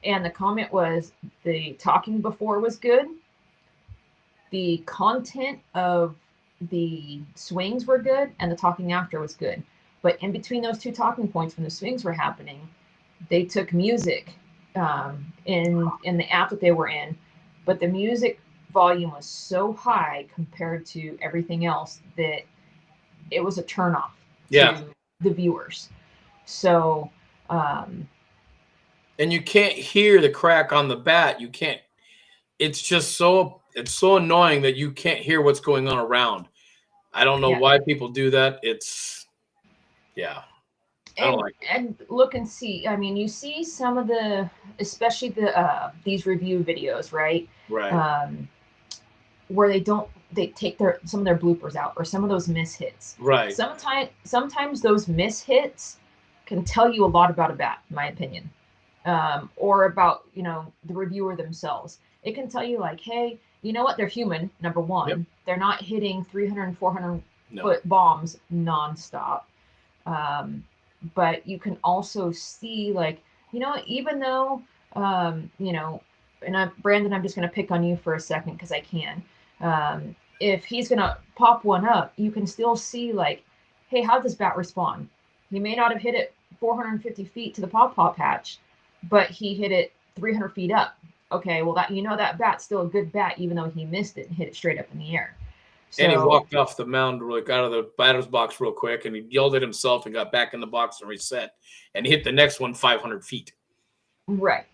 And the comment was the talking before was good, the content of the swings were good, and the talking after was good. But in between those two talking points, when the swings were happening, they took music in the app that they were in, but the music volume was so high compared to everything else that it was a turnoff to the viewers. So, and you can't hear the crack on the bat. You can't. It's just so annoying that you can't hear what's going on around. I don't know why people do that. It's I don't like it. And look and see. You see some of especially these review videos, right? Right. Where they take some of their bloopers out or some of those mishits. Right. Sometimes those mishits can tell you a lot about a bat, in my opinion, or about the reviewer themselves. It can tell you hey, you know what? They're human. Number one, Yep. They're not hitting 300 and 400 foot bombs nonstop. But you can also see even though and Brandon, I'm just going to pick on you for a second because I can. If he's going to pop one up, you can still see hey, how does this bat respond? He may not have hit it 450 feet to the pawpaw patch, but he hit it 300 feet up. Okay, well, that bat's still a good bat, even though he missed it and hit it straight up in the air. So, And he walked off the mound, like out of the batter's box real quick, and he yelled at himself and got back in the box and reset. And he hit the next one 500 feet. Right.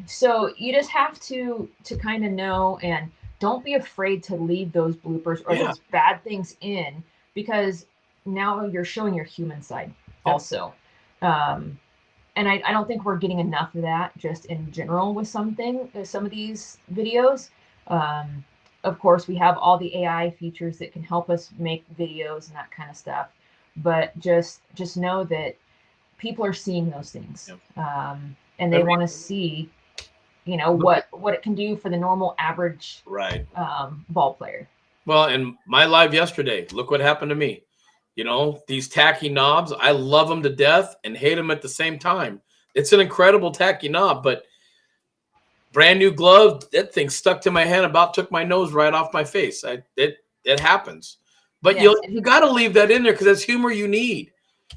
So you just have to kind of know, and don't be afraid to leave those bloopers or those bad things in, because now you're showing your human side also. And I don't think we're getting enough of that just in general with some of these videos. Of course, we have all the AI features that can help us make videos and that kind of stuff. But just know that people are seeing those things. And they want to see, what it can do for the normal average ball player. Well, in my live yesterday, look what happened to me. These tacky knobs, I love them to death and hate them at the same time. It's an incredible tacky knob, but brand new glove, that thing stuck to my hand, about took my nose right off my face. It happens. But you got to leave that in there because that's humor you need.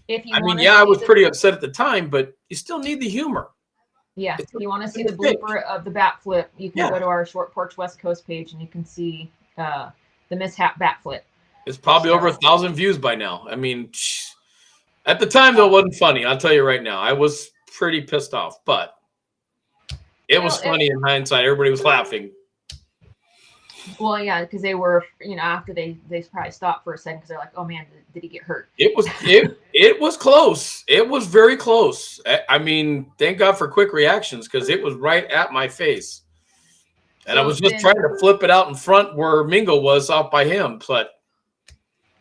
I was pretty upset at the time, but you still need the humor. Yeah, if you want to see the blooper of the bat flip, you can go to our Short Porch West Coast page and you can see the mishap bat flip. It's probably over 1,000 views by now. I mean, at the time, though, it wasn't funny. I'll tell you right now. I was pretty pissed off, but it was funny in hindsight. Everybody was laughing. Well, yeah, because they were, after they probably stopped for a second because they're like, oh, man, did he get hurt? It was close. It was very close. I mean, thank God for quick reactions because it was right at my face. And I was just trying to flip it out in front where Mingo was off by him.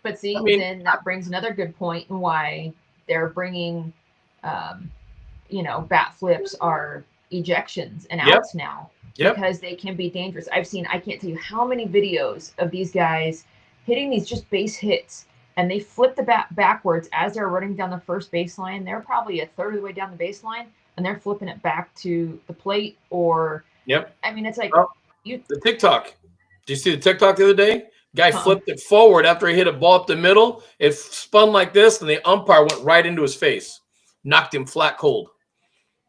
But see, then that brings another good point in why they're bringing, bat flips are ejections and outs now. Because they can be dangerous. I can't tell you how many videos of these guys hitting these just base hits, and they flip the bat backwards as they're running down the first baseline. They're probably a third of the way down the baseline, and they're flipping it back to the plate or. I mean, it's like the TikTok. Did you see the TikTok the other day? Guy flipped it forward after he hit a ball up the middle. It spun like this, and the umpire went right into his face, knocked him flat cold.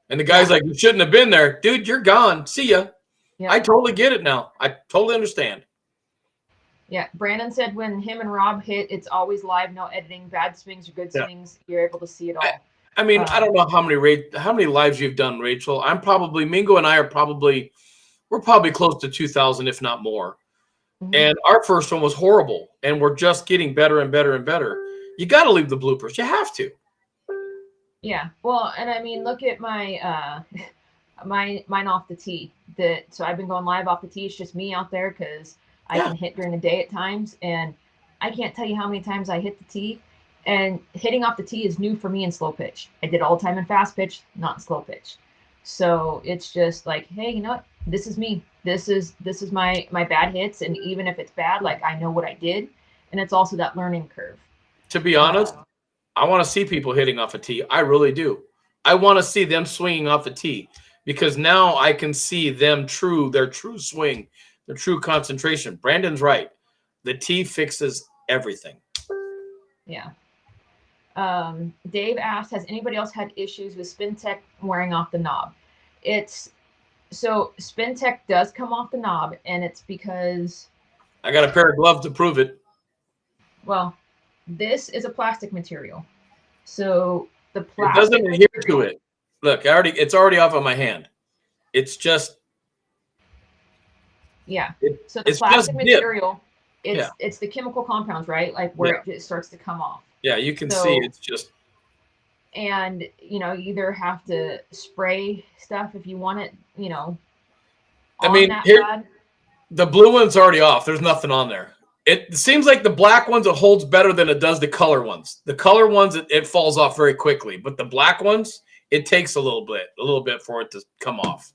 And the guy's like, you shouldn't have been there. Dude, you're gone. See ya. Yeah. I totally get it now. I totally understand. Yeah. Brandon said when him and Rob hit, it's always live, no editing. Bad swings or good swings, you're able to see it all. I mean, I don't know how many lives you've done, Rachel. Mingo and I we're probably close to 2,000, if not more. Mm-hmm. And our first one was horrible. And we're just getting better and better and better. You got to leave the bloopers. You have to. Yeah. Well, and I mean, look at my mine off the tee. So I've been going live off the tee. It's just me out there because I can hit during the day at times, and I can't tell you how many times I hit the tee. And hitting off the tee is new for me in slow pitch. I did all the time in fast pitch, not in slow pitch. So it's just like, hey, you know what? This is me. This is my bad hits, and even if it's bad, like I know what I did, and it's also that learning curve. To be honest, I want to see people hitting off a tee. I really do. I want to see them swinging off the tee because now I can see their true swing, their true concentration. Brandon's right. The tee fixes everything. Yeah. Dave asked, has anybody else had issues with SpinTech wearing off the knob? So SpinTech does come off the knob, and it's because I got a pair of gloves to prove it. Well, this is a plastic material. So the plastic it doesn't adhere to it. Look, it's already off of my hand. It's just so the plastic material, it's the chemical compounds, right? Like where it starts to come off. Yeah, you can see it's just. And you either have to spray stuff if you want it, the blue one's already off. There's nothing on there. It seems like the black ones, it holds better than it does the color ones. The color ones, it falls off very quickly. But the black ones, it takes a little bit for it to come off.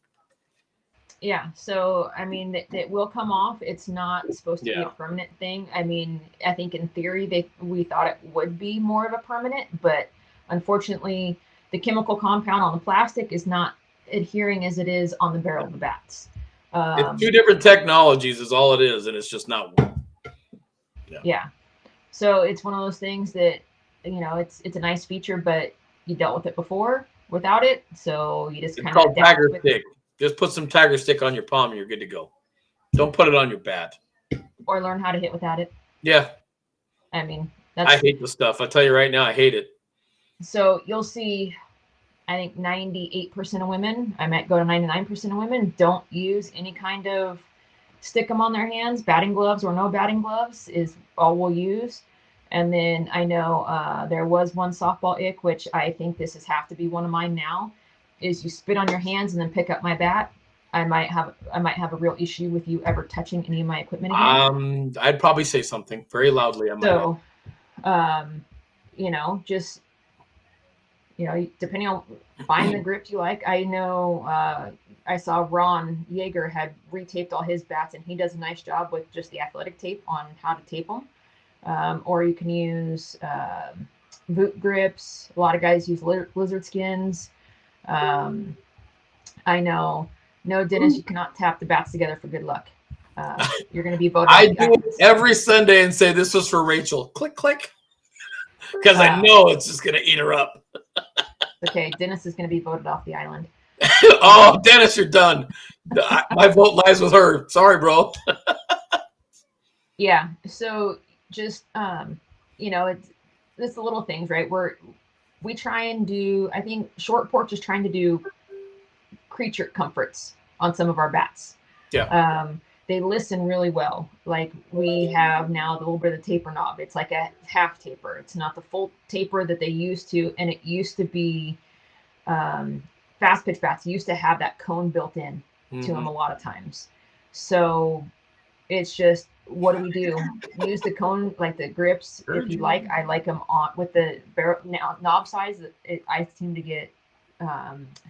Yeah. So, I mean, it will come off. It's not supposed to be a permanent thing. I mean, I think in theory, we thought it would be more of a permanent, but unfortunately, the chemical compound on the plastic is not adhering as it is on the barrel of the bats. It's two different technologies is all it is, and it's just not. Yeah. So it's one of those things that you know, it's a nice feature, but you dealt with it before without it, so you just It's kind of called adapt Tiger with, Stick. Just put some Tiger Stick on your palm and you're good to go. Don't put it on your bat. or learn how to hit without it. Yeah, I mean, I that's hate the stuff. I tell you right now, I hate it. so you'll see. I think 98% of women, I might go to 99% of women, don't use any kind of stick them on their hands. Batting gloves or no batting gloves is all we'll use. And then I know there was one softball ick, which I think this has have to be one of mine now, is you spit on your hands and then pick up my bat. I might have a real issue with you ever touching any of my equipment again. I'd probably say something very loudly. I might have. So, you know, just depending on find the grips you like. I know I saw Ron Yeager had retaped all his bats, and he does a nice job with just the athletic tape on how to tape them. Or you can use boot grips. A lot of guys use lizard skins. I know, no, Dennis, you cannot tap the bats together for good luck. You're going to be voted. I do it every Sunday and say this was for Rachel. Click, click. Because I know it's just going to eat her up. Okay, Dennis is going to be voted off the island. Oh, Dennis, you're done. My vote lies with her. Sorry, bro. Yeah. So just you know, it's the little things, right? We try and do. I think Short Porch is trying to do creature comforts on some of our bats. Yeah. They listen really well. Like we have now the little bit of the taper knob. It's like a half taper. It's not the full taper that they used to. And it used to be fast pitch bats used to have that cone built in to them a lot of times. So it's just, what do we do? Use the cone, like the grips, if you like. I like them on with the barrel knob size. I seem to get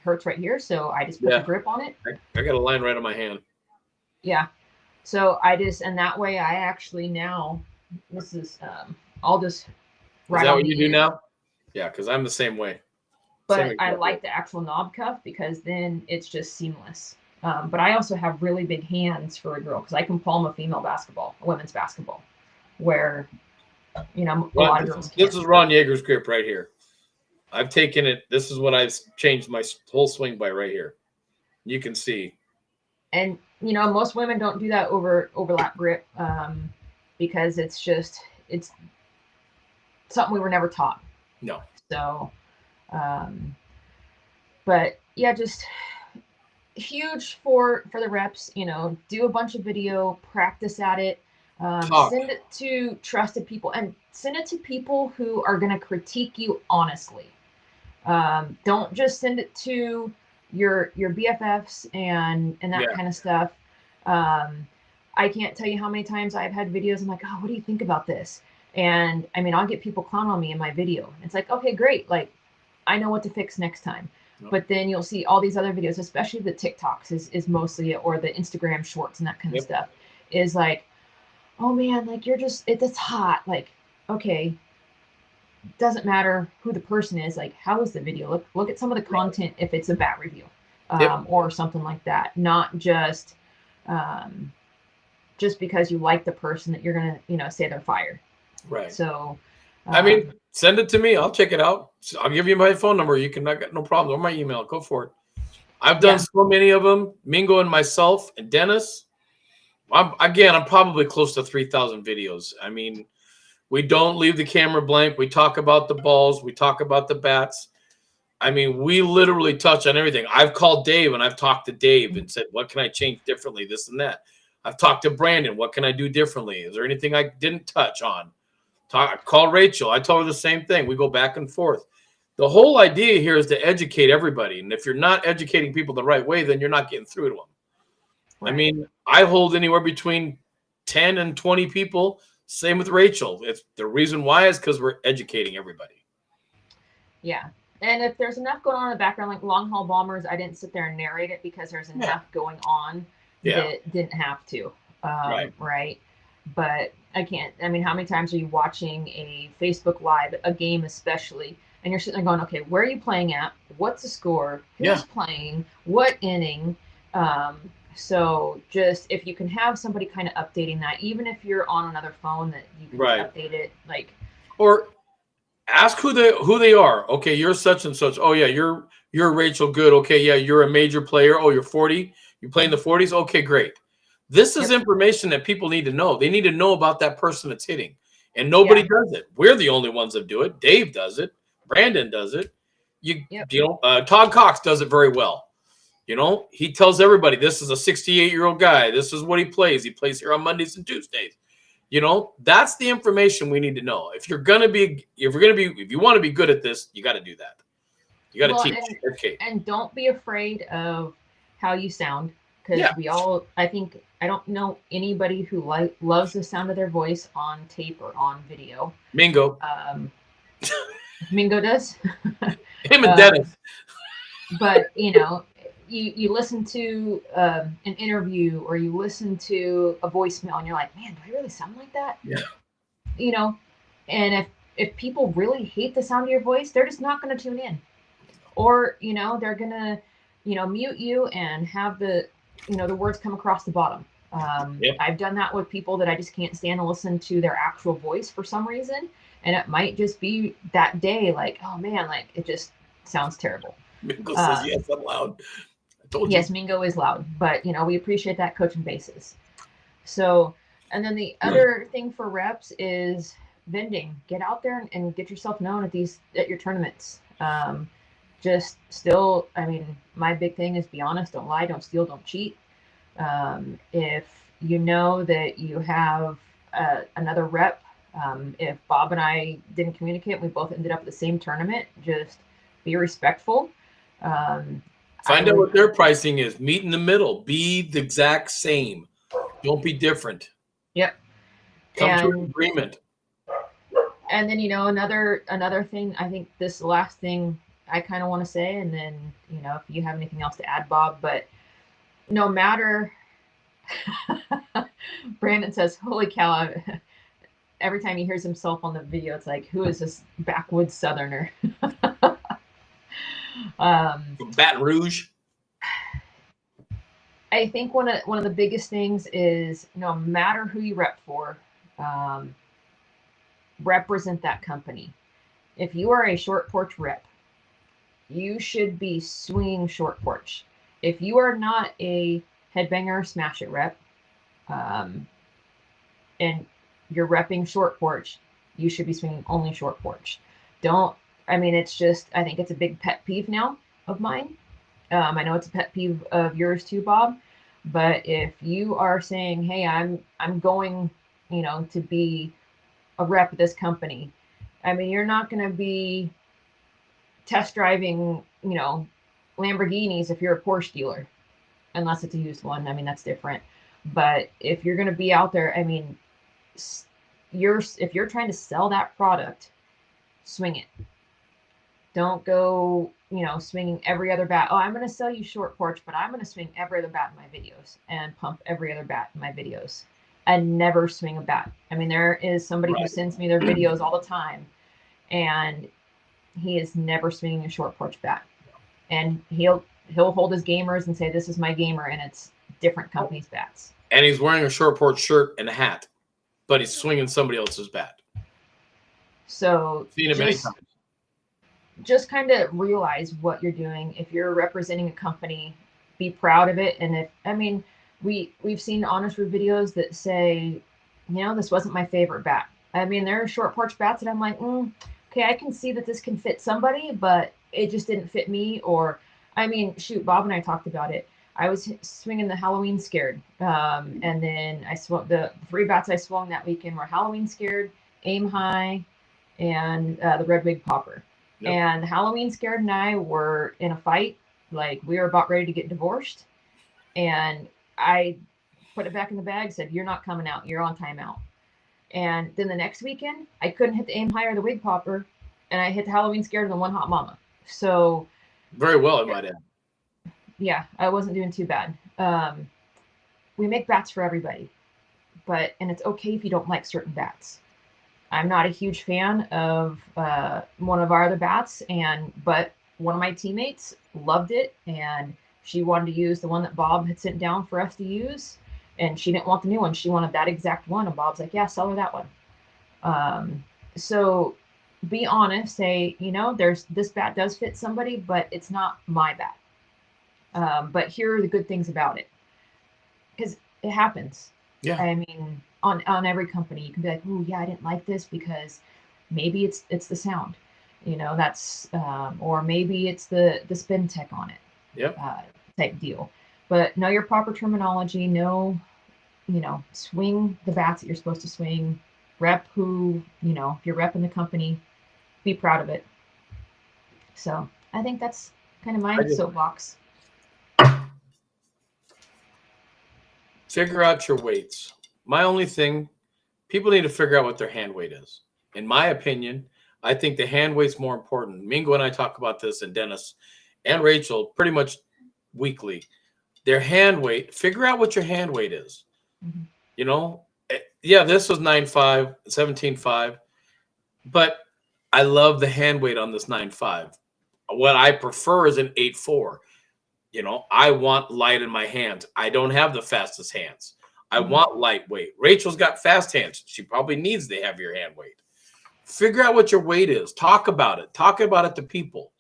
hurts right here, so I just put the grip on it. I got a line right on my hand. Yeah. So I just, and that way I actually now, this is, I'll just Is that what you do now? Yeah, because I'm the same way. But I like the actual knob cuff because then it's just seamless. But I also have really big hands for a girl because I can palm a female basketball, a women's basketball, where, you know, a lot of girls can't. This is Ron Yeager's grip right here. I've taken it. This is what I've changed my whole swing by right here. You can see. And, you know, most women don't do that overlap grip because it's something we were never taught. No. So, but yeah, just huge for the reps, you know, do a bunch of video, practice at it, send it to trusted people, and send it to people who are going to critique you honestly. Don't just send it to your BFFs and that kind of stuff. I can't tell you how many times I've had videos. I'm like, oh, what do you think about this? And I mean, I'll get people clown on me in my video. It's like, okay, great. Like, I know what to fix next time. But then you'll see all these other videos, especially the TikToks is mostly it, or the Instagram shorts and that kind of stuff, is like, oh man, like it's hot. Like, okay, doesn't matter who the person is. Like, how is the video? Look at some of the content if it's a bat review, or something like that. Not just because you like the person that you're gonna, you know, say they're fired. Right. So, I mean, send it to me. I'll check it out. I'll give you my phone number. You can, I got no problem, or my email. Go for it. I've done so many of them. Mingo and myself and Dennis. I'm probably close to 3,000 videos. I mean, we don't leave the camera blank. We talk about the balls. We talk about the bats. I mean, we literally touch on everything. I've called Dave and I've talked to Dave and said, what can I change differently? This and that. I've talked to Brandon. What can I do differently? Is there anything I didn't touch on? I called Rachel. I told her the same thing. We go back and forth. The whole idea here is to educate everybody. And if you're not educating people the right way, then you're not getting through to them. Right. I mean, I hold anywhere between 10 and 20 people. Same with Rachel. It's the reason why is because we're educating everybody. Yeah. And if there's enough going on in the background, like Long Haul Bombers, I didn't sit there and narrate it because there's enough going on that didn't have to. Right. But I can't. I mean, how many times are you watching a Facebook Live, a game especially, and you're sitting there going, okay, where are you playing at? What's the score? Who's playing? What inning? So just if you can have somebody kind of updating that, even if you're on another phone that you can update it, like. Or Ask who they are. Okay, you're such and such. Oh yeah, you're Rachel Good. Okay, yeah, you're a major player. Oh, you're 40. You play in the 40s. Okay, great. This is Yep. information that people need to know. They need to know about that person that's hitting, and nobody Yeah. does it. We're the only ones that do it. Dave does it. Brandon does it. Yep. Todd Cox does it very well. He tells everybody this is a 68-year-old guy. This is what he plays. He plays here on Mondays and Tuesdays. That's the information we need to know. If you want to be good at this, you got to do that. You got to Well, teach. Okay. and don't be afraid of how you sound, because Yeah. I don't know anybody who loves the sound of their voice on tape or on video. Mingo. Mingo does. Him and Dennis. But you listen to an interview, or you listen to a voicemail, and you're like, man, do I really sound like that? Yeah. And if people really hate the sound of your voice, they're just not going to tune in, or they're going to mute you and have the words come across the bottom. Yep. I've done that with people that I just can't stand to listen to their actual voice for some reason, and it might just be that day, like, oh man, like it just sounds terrible. Mingo says yes, I'm loud. I told you. Yes, Mingo is loud, but we appreciate that coaching basis. So, and then the other thing for reps is vending. Get out there and get yourself known at your tournaments. Just still, my big thing is be honest, don't lie, don't steal, don't cheat. If you know that you have another rep, if Bob and I didn't communicate, we both ended up at the same tournament, just be respectful. Find out what their pricing is. Meet in the middle. Be the exact same. Don't be different. Yep. Come to an agreement. And then another thing, I think this last thing I kind of want to say, and then if you have anything else to add, Bob, but no matter Brandon says, holy cow, every time he hears himself on the video, it's like, who is this backwoods southerner? From Baton Rouge. I think one of the biggest things is, no matter who you rep for, represent that company. If you are a short porch rep, you should be swinging short porch. If you are not a headbanger smash it rep, and you're repping short porch, you should be swinging only short porch. It's just, I think it's a big pet peeve now of mine. I know it's a pet peeve of yours too, Bob, but if you are saying, hey, I'm going, to be a rep at this company, you're not going to be test driving, Lamborghinis if you're a Porsche dealer, unless it's a used one. That's different. But if you're going to be out there, if you're trying to sell that product, swing it. Don't go, swinging every other bat. Oh, I'm going to sell you short porch, but I'm going to swing every other bat in my videos and pump every other bat in my videos and never swing a bat. There is somebody who sends me their videos all the time, and he is never swinging a short porch bat. And he'll hold his gamers and say, this is my gamer, and it's different companies' bats. And he's wearing a short porch shirt and a hat, but he's swinging somebody else's bat. So seen it many times. Just kind of realize what you're doing. If you're representing a company, be proud of it. And we've seen honest review videos that say, this wasn't my favorite bat. There are short porch bats that I'm like, okay, I can see that this can fit somebody, but it just didn't fit me. Or, shoot, Bob and I talked about it. I was swinging the Halloween Scared. And then I swung the 3 bats I swung that weekend were Halloween Scared, Aim High, and the Red Wig Popper. Yep. And Halloween Scared and I were in a fight. Like, we were about ready to get divorced. And I put it back in the bag, said, you're not coming out. You're on timeout. And then the next weekend, I couldn't hit the Aim High or the Wig Popper. And I hit the Halloween Scared and the One Hot Mama. So. Very well, I might add. Yeah, I wasn't doing too bad. We make bats for everybody. And it's okay if you don't like certain bats. I'm not a huge fan of one of our other bats, but one of my teammates loved it, and she wanted to use the one that Bob had sent down for us to use, and she didn't want the new one. She wanted that exact one, and Bob's like, yeah, sell her that one. So be honest. Say, there's this bat does fit somebody, but it's not my bat. But here are the good things about it, because it happens. Yeah. I mean, on every company, you can be like, "Oh, yeah, I didn't like this because maybe it's the sound, that's or maybe it's the spin tech on it, Yep. type deal." But know your proper terminology. Know, swing the bats that you're supposed to swing. Rep who, if you're repping the company, be proud of it. So I think that's kind of I my just soapbox. figure out your weights. My only thing, people need to figure out what their hand weight is. In my opinion, I think the hand weight's more important. Mingo and I talk about this, and Dennis and Rachel pretty much weekly. Their hand weight, figure out what your hand weight is. Mm-hmm. Yeah, this was 9.5, 17.5, but I love the hand weight on this 9.5. What I prefer is an 8.4. I want light in my hands. I don't have the fastest hands. I Mm-hmm. want lightweight. Rachel's got fast hands. She probably needs the heavier hand weight. Figure out what your weight is. Talk about it. Talk about it to people.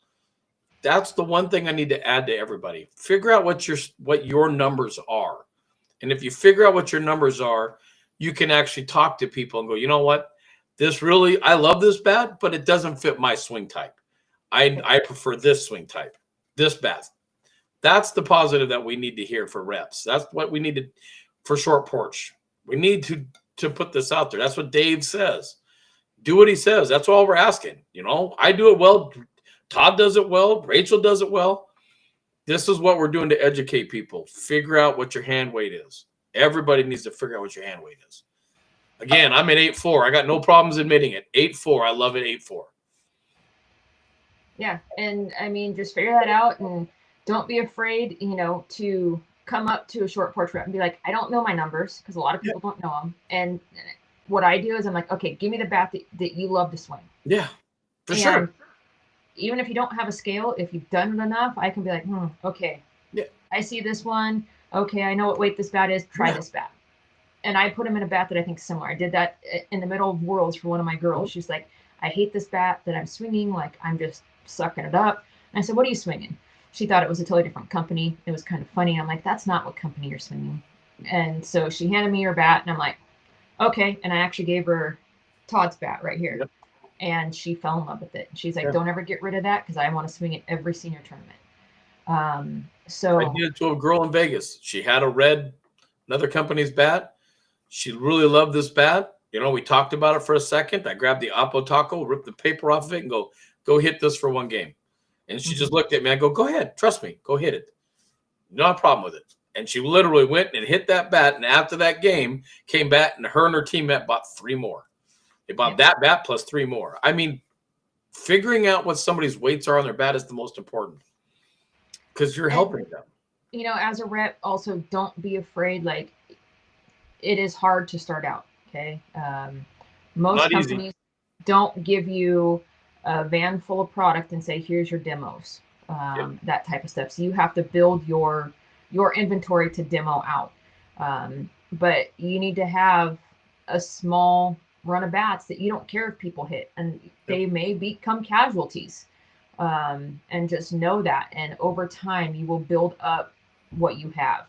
That's the one thing I need to add to everybody. Figure out what your numbers are. And if you figure out what your numbers are, you can actually talk to people and go, you know what? I love this bat, but it doesn't fit my swing type. I prefer this swing type, this bat. That's the positive that we need to hear for reps. That's what we need to for short porch. We need to put this out there. That's what Dave says. Do what he says. That's all we're asking. I do it well. Todd does it well. Rachel does it well. This is what we're doing to educate people. Figure out what your hand weight is. Everybody needs to figure out what your hand weight is. Again, I'm at 8.4. I got no problems admitting it. 8.4. I love it. 8.4. Yeah, and I mean, just figure that out, and don't be afraid, to come up to a short porch rep and be like, "I don't know my numbers," because a lot of people don't know them. And what I do is I'm like, "Okay, give me the bat that you love to swing." Yeah, for And sure. even if you don't have a scale, if you've done it enough, I can be like, okay, Yeah. I see this one. Okay, I know what weight this bat is. Try Yeah. this bat. And I put him in a bat that I think is similar. I did that in the middle of Worlds for one of my girls. She's like, "I hate this bat that I'm swinging. Like, I'm just sucking it up." And I said, "What are you swinging?" She thought it was a totally different company. It was kind of funny. I'm like, "That's not what company you're swinging." And so she handed me her bat, and I'm like, "Okay." And I actually gave her Todd's bat right here. Yep. And she fell in love with it. She's like, Yeah. "Don't ever get rid of that because I want to swing it every senior tournament." I So did it to a girl in Vegas. She had another company's bat. She really loved this bat. We talked about it for a second. I grabbed the Oppo Taco, ripped the paper off of it, and go hit this for one game. And she just looked at me. I go, "Go ahead. Trust me. Go hit it. Not a problem with it." And she literally went and hit that bat. And after that game, came back, and her teammate bought 3 more. They bought that bat plus 3 more. I mean, figuring out what somebody's weights are on their bat is the most important because you're helping them. as a rep, also don't be afraid. Like, it is hard to start out. Okay. Most Not easy. companies don't give you a van full of product and say, "Here's your demos," that type of stuff. So you have to build your inventory to demo out. But you need to have a small run of bats that you don't care if people hit, and they may become casualties. And just know that. And over time, you will build up what you have.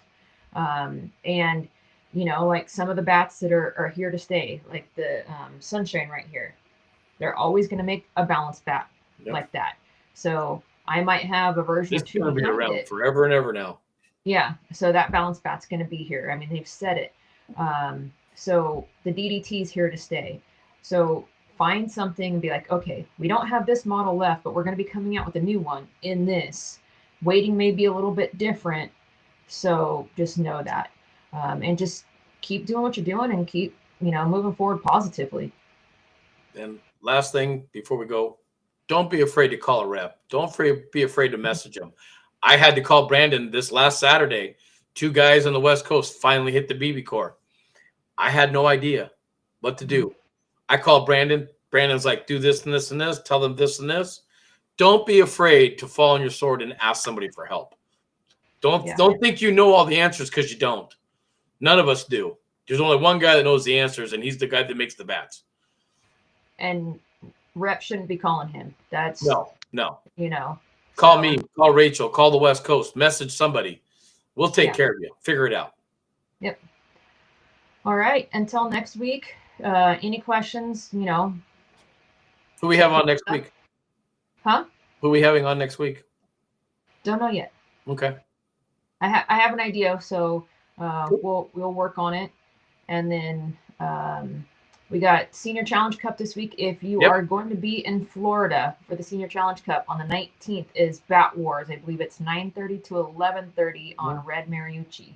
And like some of the bats that are here to stay, like the Sunshine right here, they're always going to make a balanced bat like that. So I might have a version It's or two going to be behind around it. forever and ever now. Yeah, so that balanced bat's going to be here. I mean, they've said it. So the DDT is here to stay. So find something and be like, "Okay, we don't have this model left, but we're going to be coming out with a new one in this. Weighting may be a little bit different, so just know that." And just keep doing what you're doing and keep, moving forward positively. And last thing before we go, don't be afraid to call a rep. Don't be afraid to message them. I had to call Brandon this last Saturday. 2 guys on the West Coast finally hit the BB core. I had no idea what to do. I called Brandon. Brandon's like, "Do this and this and this. Tell them this and this." Don't be afraid to fall on your sword and ask somebody for help. Don't think you know all the answers, because you don't. None of us do. There's only one guy that knows the answers, and he's the guy that makes the bats. And Rep shouldn't be calling him. That's No. So, Call me, call Rachel, call the West Coast, message somebody. We'll take Yeah. care of you. Figure it out. Yep. All right. Until next week. Any questions? Who we have on next week? Huh? Who are we having on next week? Don't know yet. Okay. I have an idea, so we'll work on it, and then we got Senior Challenge Cup this week. If you Yep. are going to be in Florida for the Senior Challenge Cup on the 19th, is Bat Wars. I believe it's 9:30 to 11:30 on Red Mariucci.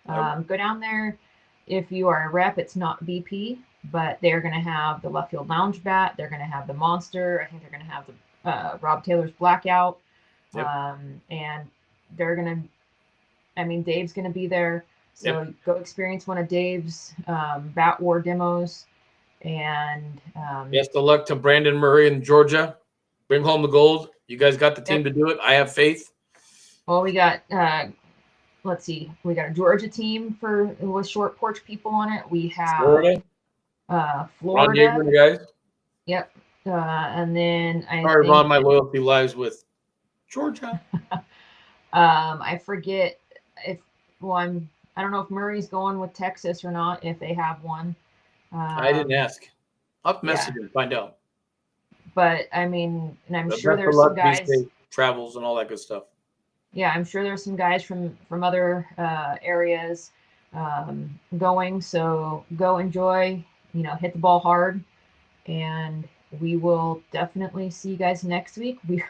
Go down there. If you are a rep, it's not VP, but they're going to have the left field lounge bat. They're going to have the monster. I think they're going to have the Rob Taylor's blackout. Yep. And they're going to, Dave's going to be there. So go experience one of Dave's Bat War demos. And best of luck to Brandon Murray in Georgia. Bring home the gold. You guys got the team to do it. I have faith. Well, we got, let's see, we got a Georgia team with short porch people on it. We have Florida. Florida. Ron Yeager, guys. Yep. And then Sorry, Ron, my loyalty lies with Georgia. I forget if one. I don't know if Murray's going with Texas or not. If they have one, I didn't ask. I'll message him and find out. But and I'm But sure there's some guys. Travels and all that good stuff. Yeah, I'm sure there's some guys from other areas going. So go enjoy. Hit the ball hard, and we will definitely see you guys next week. Sorry.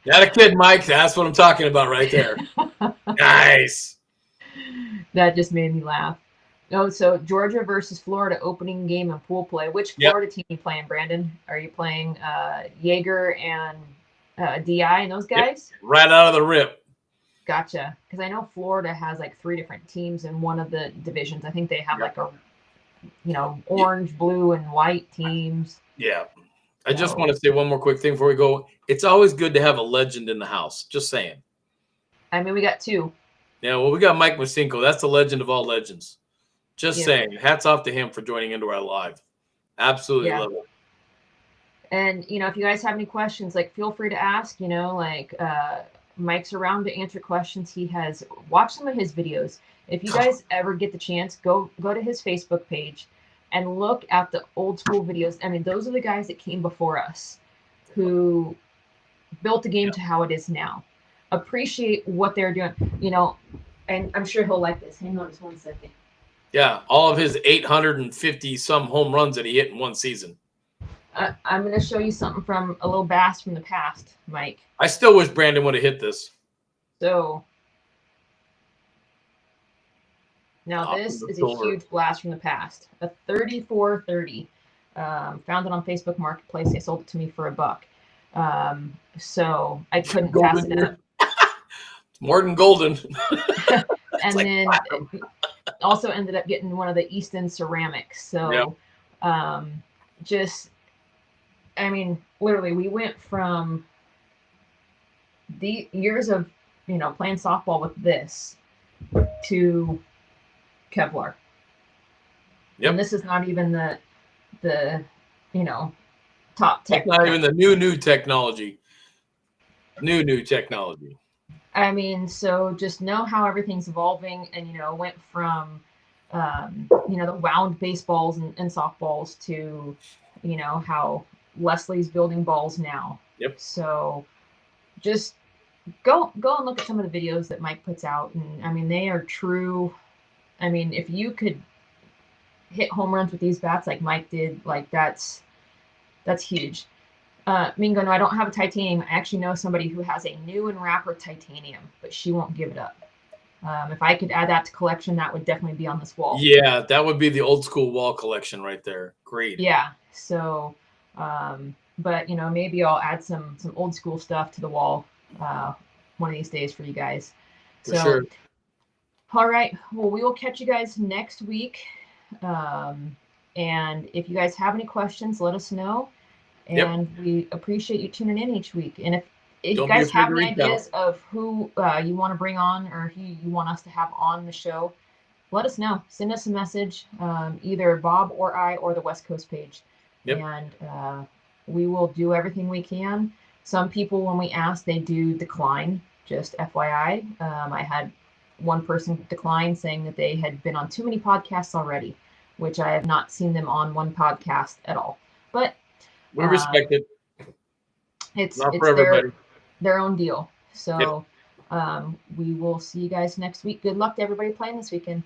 Not a kid, Mike. That's what I'm talking about right there. Nice. That just made me laugh. No, so Georgia versus Florida opening game and pool play. Which Florida team are you playing, Brandon? Are you playing Yeager and DI and those guys? Yep. Right out of the rip. Gotcha. Because I know Florida has like 3 different teams in one of the divisions. I think they have like a, orange, blue, and white teams. Yeah. I just want to say one more quick thing before we go. It's always good to have a legend in the house. Just saying. We got 2. Yeah, well, we got Mike Masinko. That's the legend of all legends. Just saying. Hats off to him for joining into our live. Absolutely love it. And, if you guys have any questions, feel free to ask, Mike's around to answer questions. He has watched some of his videos. If you guys ever get the chance, go to his Facebook page and look at the old school videos. Those are the guys that came before us who built the game to how it is now. Appreciate what they're doing, and I'm sure he'll like this. Hang on just one second. Yeah, all of his 850 some home runs that he hit in one season. I'm going to show you something from a little blast from the past, Mike. I still wish Brandon would have hit this. So now this is a huge blast from the past. A 3430. Found it on Facebook Marketplace. They sold it to me for $1. So I couldn't pass it up. It's more than golden. And then also ended up getting one of the Easton ceramics. So literally we went from the years of playing softball with this to Kevlar. Yep. And this is not even the top tech. It's not even the new technology. New technology. So just know how everything's evolving, and went from the wound baseballs and softballs to how Leslie's building balls now. Yep. So just go and look at some of the videos that Mike puts out, and they are true. If you could hit home runs with these bats like Mike did, that's huge. Mingo, no, I don't have a titanium. I actually know somebody who has a new and wrapper titanium, but she won't give it up. If I could add that to collection, that would definitely be on this wall. Yeah, that would be the old school wall collection right there. Great. Yeah. So, but maybe I'll add some old school stuff to the wall one of these days for you guys. For sure. All right. Well, we will catch you guys next week. And if you guys have any questions, let us know. And we appreciate you tuning in each week. And if you guys have any ideas of who you want to bring on or who you want us to have on the show, let us know. Send us a message, either Bob or I or the West Coast page. Yep. And we will do everything we can. Some people, when we ask, they do decline, just FYI. I had one person decline saying that they had been on too many podcasts already, which I have not seen them on one podcast at all. But We respect it. it's Not for everybody. their own deal. So we will see you guys next week. Good luck to everybody playing this weekend.